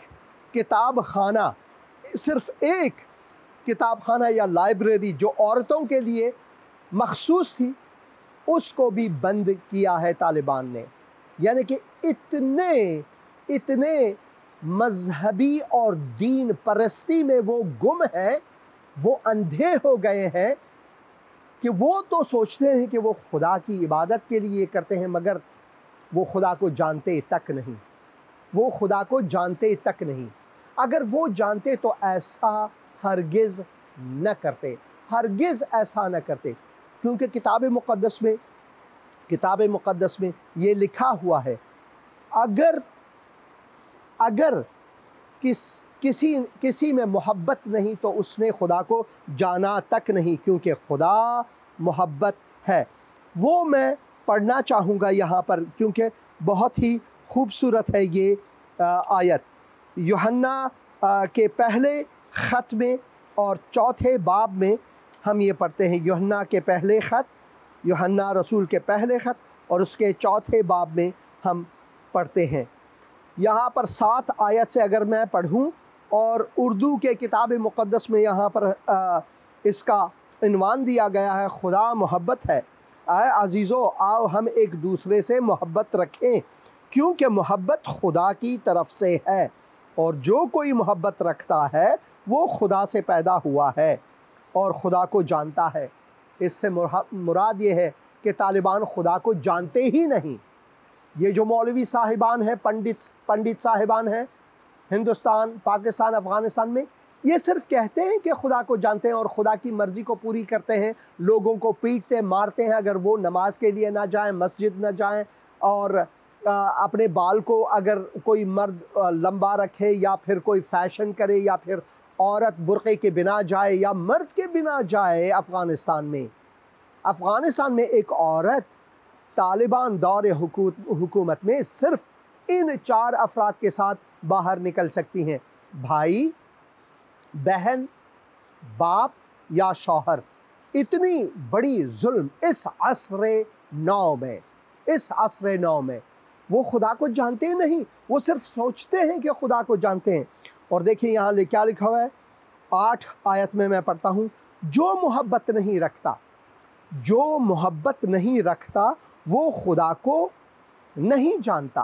کتاب خانہ یا لائبریری جو عورتوں کے لیے مخصوص تھی، اس کو بھی بند کیا ہے طالبان نے۔ یعنی کہ اتنے مذہبی اور دین پرستی میں وہ گم ہیں، وہ اندھے ہو گئے ہیں کہ وہ تو سوچتے ہیں کہ وہ خدا کی عبادت کے لیے کرتے ہیں، مگر وہ خدا کو جانتے تک نہیں، وہ خدا کو جانتے تک نہیں۔ اگر وہ جانتے تو ایسا ہرگز نہ کرتے، ہرگز ایسا نہ کرتے، کیونکہ کتاب مقدس میں یہ لکھا ہوا ہے، اگر کسی میں محبت نہیں تو اس نے خدا کو جانا تک نہیں، کیونکہ خدا محبت ہے۔ وہ میں پڑھنا چاہوں گا یہاں پر، کیونکہ بہت ہی خوبصورت ہے یہ آیت۔ یوحنا کے پہلے خط میں اور 4 باب میں ہم یہ پڑھتے ہیں، یوحنا کے پہلے خط، یوحنا رسول کے پہلے خط، اور اس کے 4 باب میں ہم پڑھتے ہیں۔ یہاں پر 7 آیت سے اگر میں پڑھوں، اور اردو کے کتاب مقدس میں یہاں پر اس کا عنوان دیا گیا ہے، خدا محبت ہے۔ اے عزیزو، آؤ ہم ایک دوسرے سے محبت رکھیں، کیونکہ محبت خدا کی طرف سے ہے، اور جو کوئی محبت رکھتا ہے وہ خدا سے پیدا ہوا ہے اور خدا کو جانتا ہے۔ اس سے مراد یہ ہے کہ طالبان خدا کو جانتے ہی نہیں۔ یہ جو مولوی صاحبان ہیں، پنڈت صاحبان ہیں ہندوستان، پاکستان، افغانستان میں، یہ صرف کہتے ہیں کہ خدا کو جانتے ہیں اور خدا کی مرضی کو پوری کرتے ہیں، لوگوں کو پیٹتے مارتے ہیں اگر وہ نماز کے لیے نہ جائیں، مسجد نہ جائیں، اور اپنے بال کو اگر کوئی مرد لمبا رکھے، یا پھر کوئی فیشن کرے، یا پھر عورت برقعے کے بنا جائے یا مرد کے بنا جائے۔ افغانستان میں ایک عورت طالبان دور حکومت میں صرف ان 4 افراد کے ساتھ باہر نکل سکتی ہیں: بھائی، بہن، باپ یا شوہر۔ اتنی بڑی ظلم اس عصر نو میں وہ خدا کو جانتے نہیں، وہ صرف سوچتے ہیں کہ خدا کو جانتے ہیں۔ اور دیکھیں یہاں کیا لکھا ہوا ہے، 8 آیت میں پڑھتا ہوں، جو محبت نہیں رکھتا وہ خدا کو نہیں جانتا،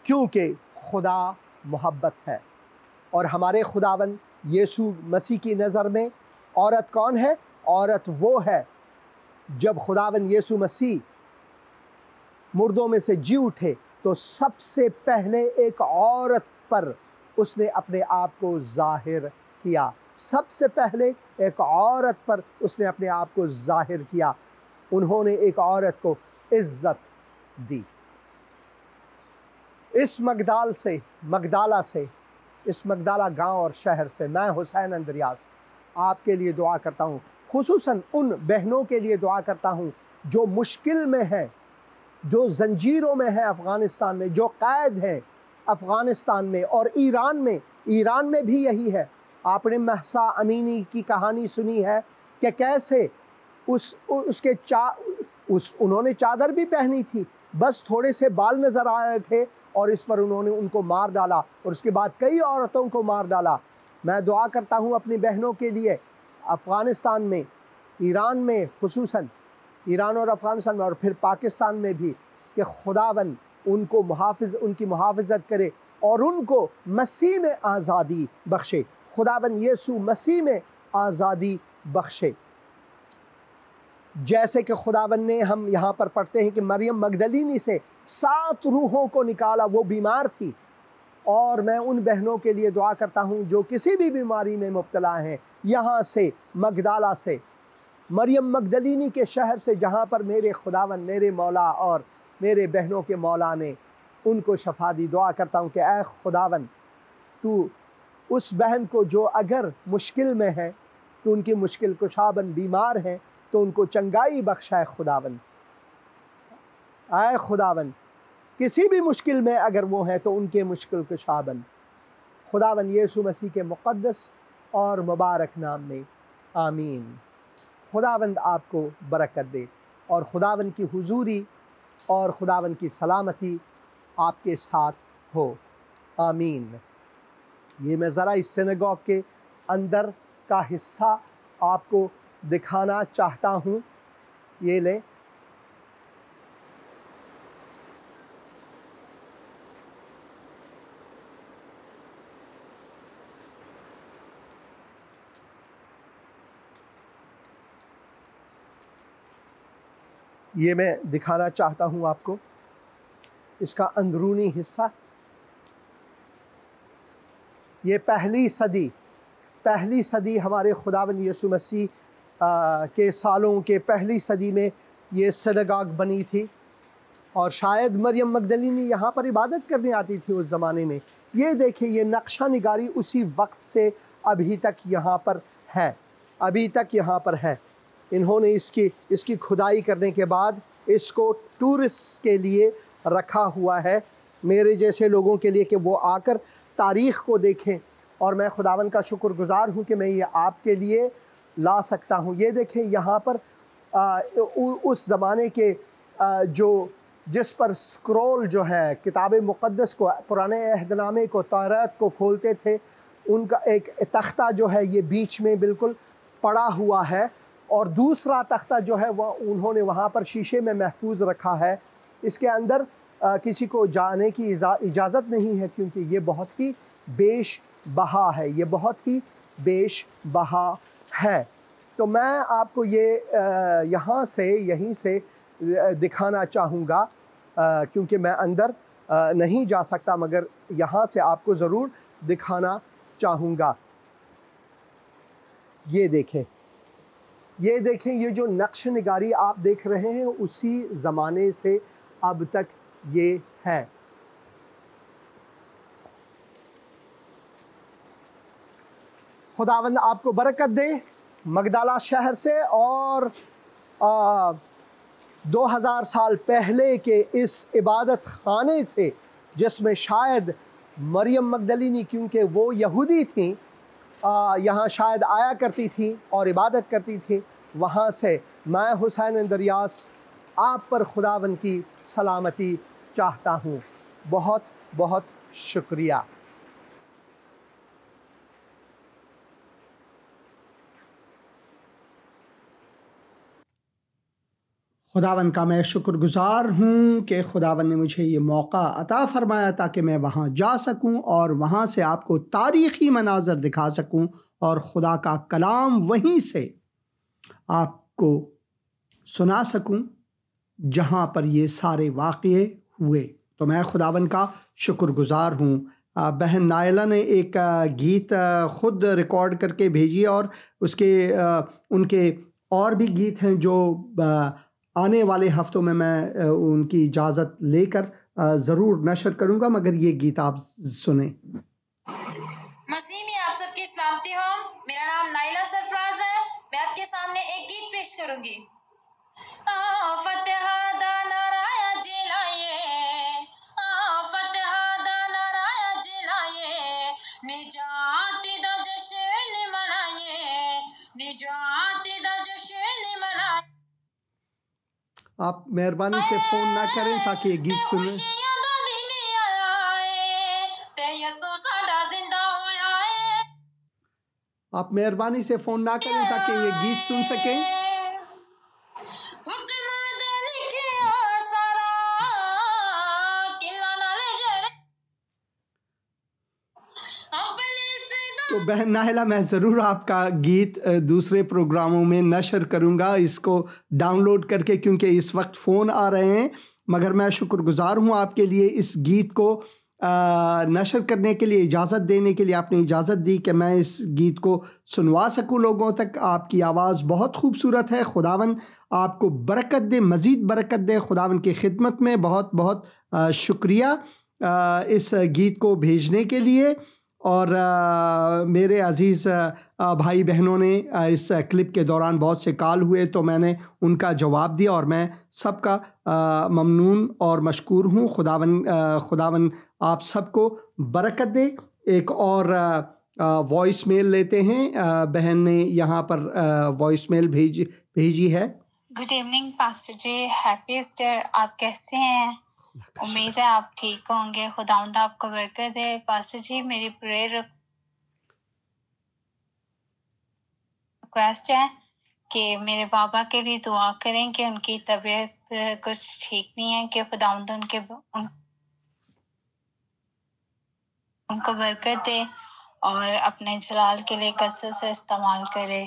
کیونکہ خدا محبت ہے۔ اور ہمارے خداوند یسوع مسیح کی نظر میں عورت کون ہے؟ عورت وہ ہے جب خداوند یسوع مسیح مردوں میں سے جی اٹھے تو سب سے پہلے ایک عورت پر اس نے اپنے آپ کو ظاہر کیا، سب سے پہلے ایک عورت پر اس نے اپنے آپ کو ظاہر کیا، انہوں نے ایک عورت کو عزت دی۔ اس مگدالہ سے اس مگدالہ گاؤں اور شہر سے میں حسین اندریاس آپ کے لیے دعا کرتا ہوں، خصوصاً ان بہنوں کے لیے دعا کرتا ہوں جو مشکل میں ہیں، جو زنجیروں میں ہیں افغانستان میں، جو قید ہیں افغانستان میں اور ایران میں بھی یہی ہے۔ آپ نے مہسا امینی کی کہانی سنی ہے کہ کیسے انہوں نے چادر بھی پہنی تھی، بس تھوڑے سے بال نظر آ رہے تھے اور اس پر انہوں نے ان کو مار ڈالا اور اس کے بعد کئی عورتوں کو مار ڈالا۔ میں دعا کرتا ہوں اپنی بہنوں کے لیے افغانستان میں، ایران میں، خصوصاً ایران اور افغانستان میں اور پھر پاکستان میں بھی، کہ خداوند ان کی محافظت کرے اور ان کو مسیح میں آزادی بخشے، خداوند یسوع مسیح میں آزادی بخشے۔ جیسے کہ خداوند نے، ہم یہاں پر پڑھتے ہیں کہ مریم مگدلینی سے 7 روحوں کو نکالا، وہ بیمار تھی۔ اور میں ان بہنوں کے لیے دعا کرتا ہوں جو کسی بھی بیماری میں مبتلا ہیں، یہاں سے مگدالہ سے، مریم مگدلینی کے شہر سے، جہاں پر میرے خداوند، میرے مولا اور میرے بہنوں کے مولا نے ان کو شفا دی۔ دعا کرتا ہوں کہ اے خداوند تو اس بہن کو جو اگر مشکل میں ہے، تو ان کی مشکل کشابند بیمار ہیں تو ان کو چنگائی بخشائے خداوند۔ اے خداوند کسی بھی مشکل میں اگر وہ ہیں تو ان کے مشکل کشابند خداوند یسوع مسیح کے مقدس اور مبارک نام میں آمین۔ خداوند آپ کو برکت دے اور خداوند کی حضوری اور خداوند کی سلامتی آپ کے ساتھ ہو، آمین۔ یہ میں ذرا اس سینگوگ کے اندر کا حصہ آپ کو دکھانا چاہتا ہوں۔ یہ لیں، یہ میں دکھانا چاہتا ہوں آپ کو اس کا اندرونی حصہ۔ یہ پہلی صدی ہمارے خداوند یسوع مسیح کے سالوں کے پہلی صدی میں یہ سینگاگ بنی تھی، اور شاید مریم مگدلینی یہاں پر عبادت کرنے آتی تھی اس زمانے میں۔ یہ دیکھیں، یہ نقشہ نگاری اسی وقت سے ابھی تک یہاں پر ہے۔ انہوں نے اس کی کھدائی کرنے کے بعد اس کو ٹورسٹ کے لیے رکھا ہوا ہے، میرے جیسے لوگوں کے لیے، کہ وہ آ کر تاریخ کو دیکھیں، اور میں خداوند کا شکر گزار ہوں کہ میں یہ آپ کے لیے لا سکتا ہوں۔ یہ دیکھیں، یہاں پر اس زمانے کے جس پر سکرول جو ہے کتاب مقدس کو، پرانے عہد نامے کو، تورات کو کھولتے تھے، ان کا ایک تختہ جو ہے یہ بیچ میں بالکل پڑا ہوا ہے، اور دوسرا تختہ جو ہے وہ انہوں نے وہاں پر شیشے میں محفوظ رکھا ہے۔ اس کے اندر کسی کو جانے کی اجازت نہیں ہے، کیونکہ یہ بہت ہی بیش بہا ہے، تو میں آپ کو یہ یہیں سے دکھانا چاہوں گا، کیونکہ میں اندر نہیں جا سکتا، مگر یہاں سے آپ کو ضرور دکھانا چاہوں گا۔ یہ دیکھیں، یہ جو نقش نگاری آپ دیکھ رہے ہیں، اسی زمانے سے اب تک یہ ہے۔ خداوند آپ کو برکت دے مگدالہ شہر سے، اور 2000 سال پہلے کے اس عبادت خانے سے، جس میں شاید مریم مگدلینی، کیونکہ وہ یہودی تھیں، یہاں شاید آیا کرتی تھی اور عبادت کرتی تھی، وہاں سے میں حسین اندریاس آپ پر خداوند کی سلامتی چاہتا ہوں۔ بہت بہت شکریہ۔ خداوند کا میں شکر گزار ہوں کہ خداوند نے مجھے یہ موقع عطا فرمایا تاکہ میں وہاں جا سکوں اور وہاں سے آپ کو تاریخی مناظر دکھا سکوں، اور خدا کا کلام وہیں سے آپ کو سنا سکوں جہاں پر یہ سارے واقعے ہوئے۔ تو میں خداوند کا شکر گزار ہوں۔ بہن نائلہ نے ایک گیت خود ریکارڈ کر کے بھیجی اور اس کے ان کے اور بھی گیت ہیں جو آنے والے ہفتوں میں ان کی اجازت لے کر ضرور نشر کروں گا، مگر یہ گیت آپ سنیں۔ مسیح میں آپ سب کی سلامتی ہو۔ میرا نام نائلہ سرفراز ہے۔ میں آپ کے سامنے ایک گیت پیش کروں گی۔ فتح دا نارایا جلائے، فتح دا نارایا جلائے، نجات دا جشن منائے، نجات دا جشن منائے۔ آپ مہربانی سے فون نہ کریں تاکہ یہ گیت سنیں۔ آپ مہربانی سے فون نہ کریں تاکہ یہ گیت سن سکیں۔ تو بہن ناہلہ میں ضرور آپ کا گیت دوسرے پروگراموں میں نشر کروں گا اس کو ڈاؤن لوڈ کر کے، کیونکہ اس وقت فون آ رہے ہیں، مگر میں شکر گزار ہوں آپ کے لیے اس گیت کو نشر کرنے کے لیے، اجازت دینے کے لیے۔ آپ نے اجازت دی کہ میں اس گیت کو سنوا سکوں لوگوں تک۔ آپ کی آواز بہت خوبصورت ہے، خداوند آپ کو برکت دے، مزید برکت دے۔ خداوند کی خدمت میں بہت بہت شکریہ اس گیت کو بھیجنے کے لیے۔ اور میرے عزیز بھائی بہنوں نے اس کلپ کے دوران بہت سے کال ہوئے تو میں نے ان کا جواب دیا، اور میں سب کا ممنون اور مشکور ہوں۔ خداوند آپ سب کو برکت دے۔ ایک اور وائس میل لیتے ہیں، بہن نے یہاں پر وائس میل بھیجی ہے۔ گڈ ایوننگ پاسٹر جی، ہیپی ایسٹر، آپ کیسے ہیں؟ امید ہے آپ ٹھیک ہوں گے، خداوند آپ کو برکت دے۔ پاسٹر جی میری پریئر ریکویسٹ ہے کہ میرے بابا کے لیے دعا کریں کہ ان کی طبیعت کچھ ٹھیک نہیں ہے، کہ خداوند ان کو برکت دے اور اپنے جلال کے لیے کثرت سے استعمال کرے،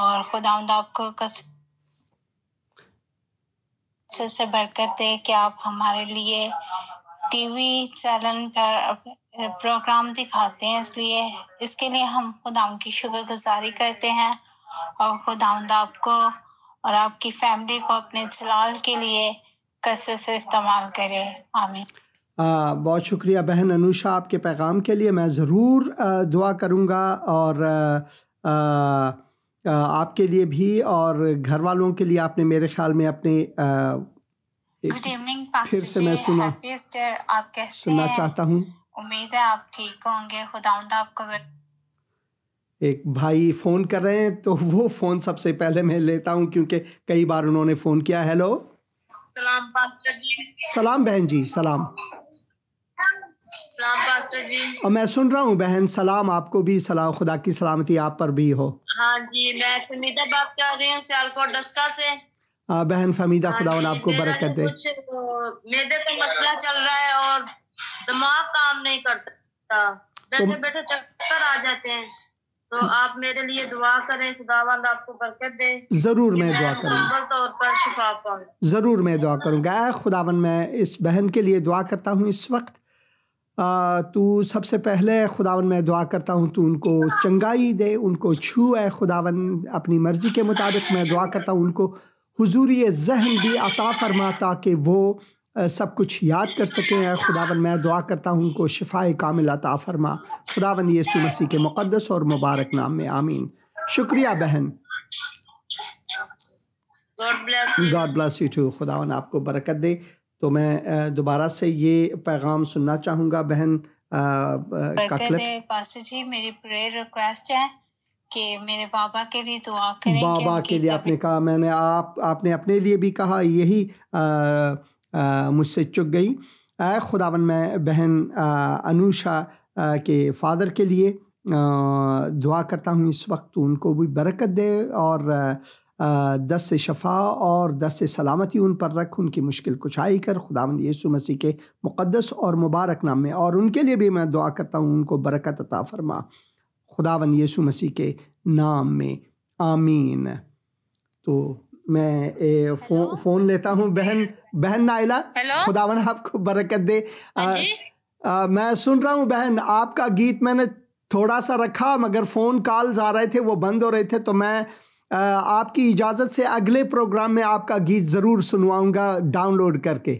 اور خداوند آپ کو کثرت سے برکت دے کہ آپ ہمارے لیے ٹی وی چینل پر پروگرام دکھاتے ہیں، اس کے لیے ہم خداوند کی شکر گزاری کرتے ہیں، اور خداوند آپ کو اور آپ کی فیملی کو اپنے جلال کے لیے کثرت سے استعمال کرے، آمین۔ بہت شکریہ بہن انوشا آپ کے پیغام کے لیے۔ میں ضرور دعا کروں گا، اور آپ کے لیے بھی اور گھر والوں کے لیے۔ آپ نے میرے خیال میں اپنے گڈ ایوننگ پاسٹر پھر سے جی، میں ہیپی ایسٹر، آپ کیسے سننا ہیں؟ چاہتا ہوں۔ امید ہے آپ ٹھیک ہوں گے، خداوند آپ کو ایک بھائی فون کر رہے ہیں تو وہ فون سب سے پہلے میں لیتا ہوں، کیونکہ کئی بار انہوں نے فون کیا۔ ہیلو، سلام پاسٹر جی۔ سلام بہن جی، سلام۔ سلام پاسٹر جی۔ اور میں سن رہا ہوں بہن، سلام آپ کو بھی، سلام، خدا کی سلامتی آپ پر بھی ہو۔ ہاں جی، میں فمیدہ بات کر رہی ہوں سیالکوٹ ڈسکا سے۔ بہن فمیدہ، خداوند آپ کو برکت دے۔ کچھ میدے کا مسئلہ چل رہا ہے اور دماغ کام نہیں کرتا، بیٹھے بیٹھے چکر آ جاتے ہیں، تو آپ میرے لیے دعا کریں، خداوند آپ کو برکت دے۔ ضرور میں دعا کروں گا، مکمل طور پر شفا پاؤں۔ ضرور میں دعا کروں گا۔ اے خداوند، میں اس بہن کے لیے دعا کرتا ہوں اس وقت۔ تو سب سے پہلے خداوند میں دعا کرتا ہوں تو ان کو چنگائی دے، ان کو چھو اے خداوند اپنی مرضی کے مطابق۔ میں دعا کرتا ہوں ان کو حضوری ذہن بھی عطا فرما تاکہ وہ سب کچھ یاد کر سکیں۔ اے خداوند میں دعا کرتا ہوں ان کو شفائے کامل عطا فرما، خداوند یسوع مسیح کے مقدس اور مبارک نام میں، آمین۔ شکریہ بہن، گاڈ بلیس یو ٹو، خداوند آپ کو برکت دے۔ تو میں دوبارہ سے یہ پیغام سننا چاہوں گا بہن کا کلپ۔ پاسٹر جی میری پریئر ریکویسٹ ہے کہ میرے بابا کے لیے دعا کریں۔ بابا کے لیے آپ نے کہا، میں نے آپ نے اپنے لیے بھی کہا، یہی مجھ سے چک گئی۔ اے خداوند میں بہن انوشا کے فادر کے لیے دعا کرتا ہوں اس وقت، ان کو بھی برکت دے اور دست شفا اور دست سلامتی ان پر رکھ، ان کی مشکل کشائی کر خداوند یسوع مسیح کے مقدس اور مبارک نام میں۔ اور ان کے لیے بھی میں دعا کرتا ہوں ان کو برکت عطا فرما، خداوند یسوع مسیح کے نام میں، آمین۔ تو میں فون لیتا ہوں۔ بہن نائلہ، خداوند آپ کو برکت دے۔ میں سن رہا ہوں بہن. آپ کا گیت میں نے تھوڑا سا رکھا مگر فون کالز آ رہے تھے وہ بند ہو رہے تھے, تو میں آپ کی اجازت سے اگلے پروگرام میں آپ کا گیت ضرور سنواؤں گا ڈاؤن لوڈ کر کے.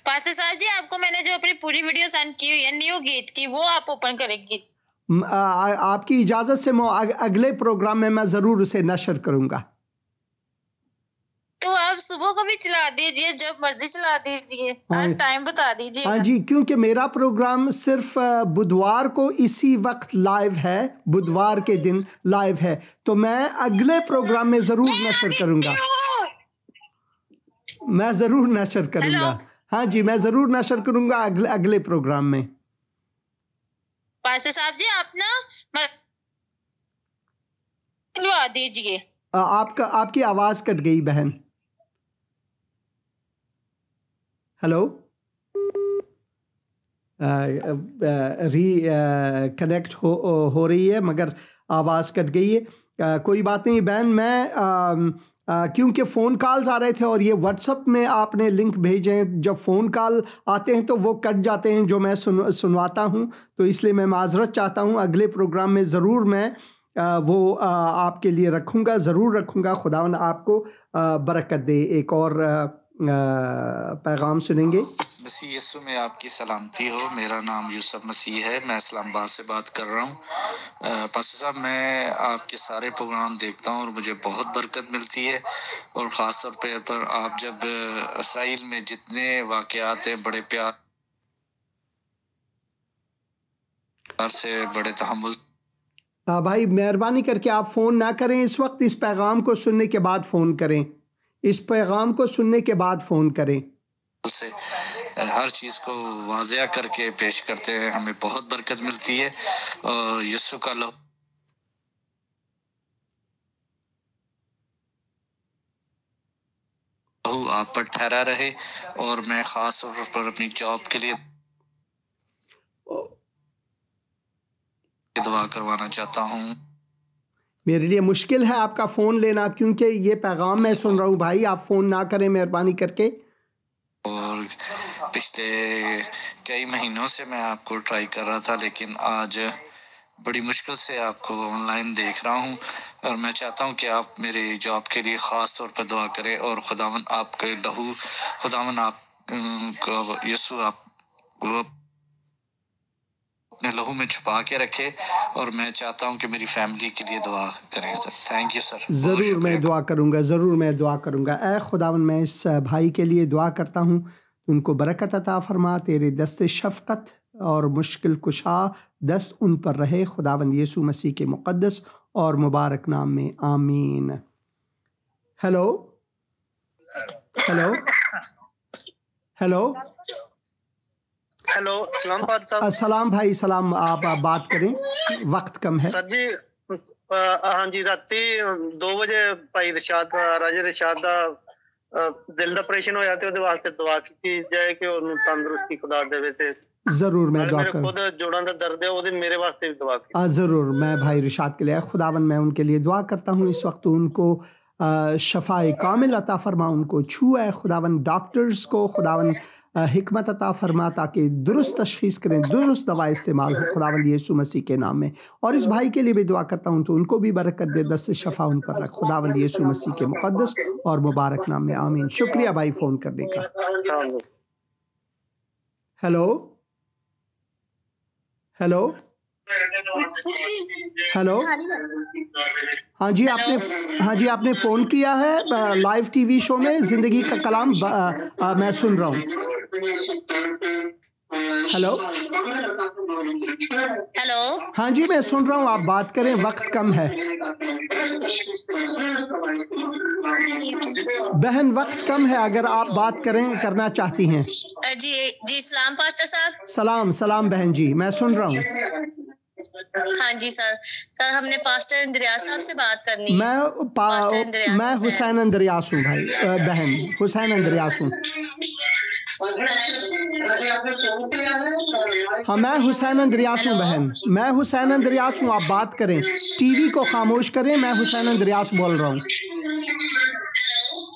پاسٹر صاحب جی آپ کو میں نے جو اپنی پوری ویڈیو سینڈ کی ہوئی ہے نیو گیت کی, وہ آپ اوپن کریں گی؟ آپ کی اجازت سے میں اگلے پروگرام میں ضرور اسے نشر کروں گا. تو آپ صبح کو بھی چلا دیجئے, جب مرضی چلا دیجئے, ٹائم بتا دیجئے. ہاں جی, کیونکہ میرا پروگرام صرف بدوار کو اسی وقت لائیو ہے, بدوار کے دن لائیو ہے, تو میں اگلے پروگرام میں ضرور نشر کروں گا. میں ضرور نشر کروں گا. ہاں جی, میں ضرور نشر کروں گا اگلے پروگرام میں. پاسٹر صاحب جی آپ نا چلوا دیجئے. آپ کی آواز کٹ گئی بہن. ہلو, ری کنیکٹ ہو رہی ہے مگر آواز کٹ گئی ہے. کوئی بات نہیں بہن, میں کیونکہ فون کالز آ رہے تھے اور یہ واٹس ایپ میں آپ نے لنک بھیجیں, جب فون کال آتے ہیں تو وہ کٹ جاتے ہیں جو میں سنواتا ہوں, تو اس لیے میں معذرت چاہتا ہوں. اگلے پروگرام میں ضرور میں وہ آپ کے لیے رکھوں گا, ضرور رکھوں گا. خداوند آپ کو برکت دے. ایک اور پیغام سنیں گے. مسیح یسوع میں آپ کی سلامتی ہو. میرا نام یوسف مسیح ہے, میں اسلام آباد سے بات کر رہا ہوں. پاسٹر صاحب میں آپ کے سارے پروگرام دیکھتا ہوں اور مجھے بہت برکت ملتی ہے, اور خاص طور پر آپ جب اسرائیل میں جتنے واقعات ہیں بڑے پیار سے, بڑے تحمل. بھائی مہربانی کر کے آپ فون نہ کریں اس وقت, اس پیغام کو سننے کے بعد فون کریں, اس پیغام کو سننے کے بعد فون کریں. سے ہر چیز کو واضح کر کے پیش کرتے ہیں, ہمیں بہت برکت ملتی ہے, اور یسوع کا لہو آپ پر ٹھہرا رہے. اور میں خاص طور پر اپنی جاب کے لیے دعا کروانا چاہتا ہوں. میرے لیے مشکل ہے آپ کا فون لینا, کیونکہ یہ پیغام میں سن رہا ہوں. بھائی آپ فون نہ کریں مہربانی کر کے. اور پچھلے کئی مہینوں سے میں آپ کو ٹرائی کر رہا تھا, لیکن آج بڑی مشکل سے آپ کو آن لائن دیکھ رہا ہوں, اور میں چاہتا ہوں کہ آپ میری جاب کے لیے خاص طور پر دعا کریں, اور خداوند آپ کے لہو, خداوند آپ کو یسوع آپ کو اپنے لہو میں چھپا کے رکھے, اور میں چاہتا ہوں کہ میری فیملی کے لیے دعا کریں سر. Thank you sir. ضرور میں دعا کروں گا, ضرور میں دعا کروں گا. اے خداوند میں اس بھائی کے لیے دعا کرتا ہوں, ان کو برکت عطا فرما, تیرے دست شفقت اور مشکل کشا دست ان پر رہے خداوند یسوع مسیح کے مقدس اور مبارک نام میں, آمین. ہیلو ہیلو ہیلو ہیلو, سلام پادری صاحب. السلام بھائی, سلام. آپ بات کریں, وقت کم ہے. سر جی ہاں جی, راتی 2 بجے بھائی رشاد راجے رشاد دا دل دا آپریشن ہویا, تے اودے واسطے دعا کیتی جائے کہ اونوں تندرستی خدا دے تے ضرور میں دعا کروں. خود جوڑاں دا درد ہے, اودے میرے واسطے بھی دعا کی. ضرور میں بھائی رشاد کے لیے, خداوند میں ان کے لیے دعا کرتا ہوں اس وقت. ان کو شفائے کامل عطا فرما, ان کو چھوئے خداوند. ڈاکٹرز کو خداوند حکمت عطا فرما تاکہ درست تشخیص کریں, درست دوا استعمال ہو خداوند یسوع مسیح کے نام میں. اور اس بھائی کے لیے بھی دعا کرتا ہوں تو ان کو بھی برکت دے, دست شفا ان پر رکھ خداوند یسوع مسیح کے مقدس اور مبارک نام میں, آمین. شکریہ بھائی فون کرنے کا. ہیلو ہیلو ہیلو, ہاں جی آپ نے فون کیا ہے لائیو ٹی وی شو میں زندگی کا کلام, میں سن رہا ہوں. ہیلو ہیلو, ہاں جی میں سن رہا ہوں, آپ بات کریں, وقت کم ہے. بہن وقت کم ہے, اگر آپ بات کرنا چاہتی ہیں. جی سلام پاسٹر صاحب. سلام بہن جی, میں سن رہا ہوں. ہاں جی سر ہم نے پاسٹر اندریاس صاحب سے بات کرنی ہے. میں حسین اندریاس ہوں بھائی, بہن حسین اندریاس ہوں. ہاں میں حسین اندریاس ہوں بہن, میں حسین اندریاس ہوں. آپ بات کریں, ٹی وی کو خاموش کریں, میں حسین اندریاس بول رہا ہوں.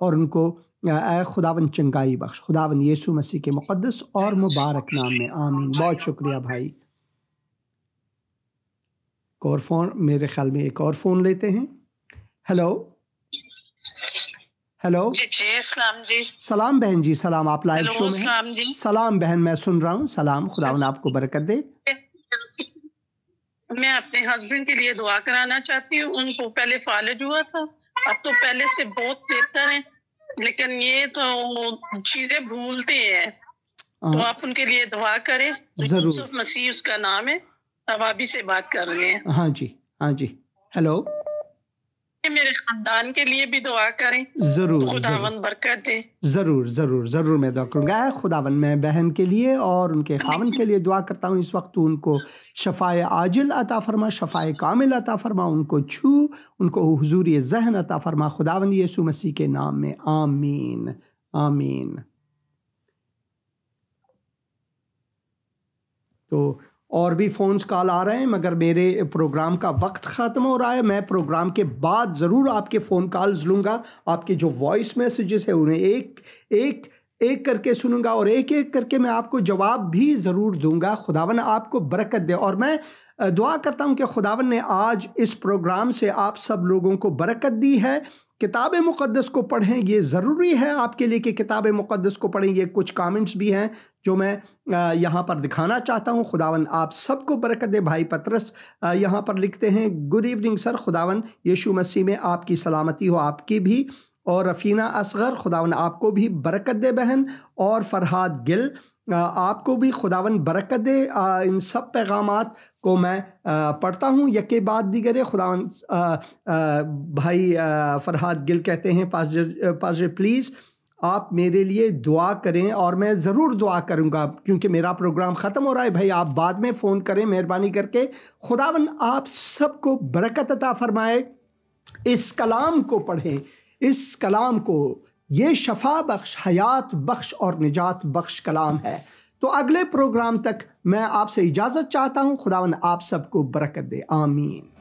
اور ان کو اے خداون چنگائی بخش، خداون یسوع مسیح کے مقدس اور مبارک نام میں آمین۔ بہت شکریہ بھائی۔ ایک اور فون، میرے خیال میں ایک اور فون لیتے ہیں۔ ہیلو ہیلو جی اسلام جی، سلام بہن جی، سلام، آپ لائیو شو میں اسلام جی، سلام بہن، میں سن رہا ہوں، سلام، خداوند آپ کو برکت دے۔ میں اپنے ہسبینڈ کے لیے دعا کرانا چاہتی ہوں، ان کو پہلے فالج ہوا تھا، اب تو پہلے سے بہت بہتر ہیں، لیکن یہ تو چیزیں بھولتے ہیں، تو آپ ان کے لیے دعا کریں۔ یوسف مسیح اس کا نام ہے، توابی سے بات کر رہے ہیں۔ ہاں جی ہاں جی، ہیلو، میرے خاندان کے لیے بھی دعا کریں، ضرور خداوند برکت دے۔ ضرور ضرور ضرور میں دعا کروں گا۔ خداوند میں بہن کے لیے اور ان کے خاوند کے لیے دعا کرتا ہوں، اس وقت تو ان کو شفائے عاجل عطا فرما، شفائے کامل عطا فرما، ان کو چھو، ان کو حضوری ذہن عطا فرما، خداوند یسوع مسیح کے نام میں آمین آمین۔ تو اور بھی فونز کال آ رہے ہیں، مگر میرے پروگرام کا وقت ختم ہو رہا ہے۔ میں پروگرام کے بعد ضرور آپ کے فون کالز لوں گا، آپ کے جو وائس میسیجز ہیں انہیں ایک کر کے سنوں گا، اور ایک کر کے میں آپ کو جواب بھی ضرور دوں گا۔ خداوند آپ کو برکت دے، اور میں دعا کرتا ہوں کہ خداوند نے آج اس پروگرام سے آپ سب لوگوں کو برکت دی ہے۔ کتاب مقدس کو پڑھیں، یہ ضروری ہے آپ کے لیے کہ کتاب مقدس کو پڑھیں۔ یہ کچھ کامنٹس بھی ہیں جو میں یہاں پر دکھانا چاہتا ہوں۔ خداوند آپ سب کو برکت دے۔ بھائی پطرس یہاں پر لکھتے ہیں، گڈ ایوننگ سر، خداوند یسوع مسیح میں آپ کی سلامتی ہو، آپ کی بھی، اور رفینہ اصغر، خداوند آپ کو بھی برکت دے بہن، اور فرحاد گل آپ کو بھی خداوند برکت دے۔ ان سب پیغامات کو میں پڑھتا ہوں یکے بعد دیگرے۔ خداوند بھائی فرحاد گل کہتے ہیں، پاسٹر پلیز آپ میرے لیے دعا کریں، اور میں ضرور دعا کروں گا کیونکہ میرا پروگرام ختم ہو رہا ہے۔ بھائی آپ بعد میں فون کریں مہربانی کر کے۔ خداوند آپ سب کو برکت عطا فرمائے۔ اس کلام کو پڑھیں، اس کلام کو، یہ شفا بخش، حیات بخش اور نجات بخش کلام ہے۔ تو اگلے پروگرام تک میں آپ سے اجازت چاہتا ہوں۔ خداوند آپ سب کو برکت دے، آمین۔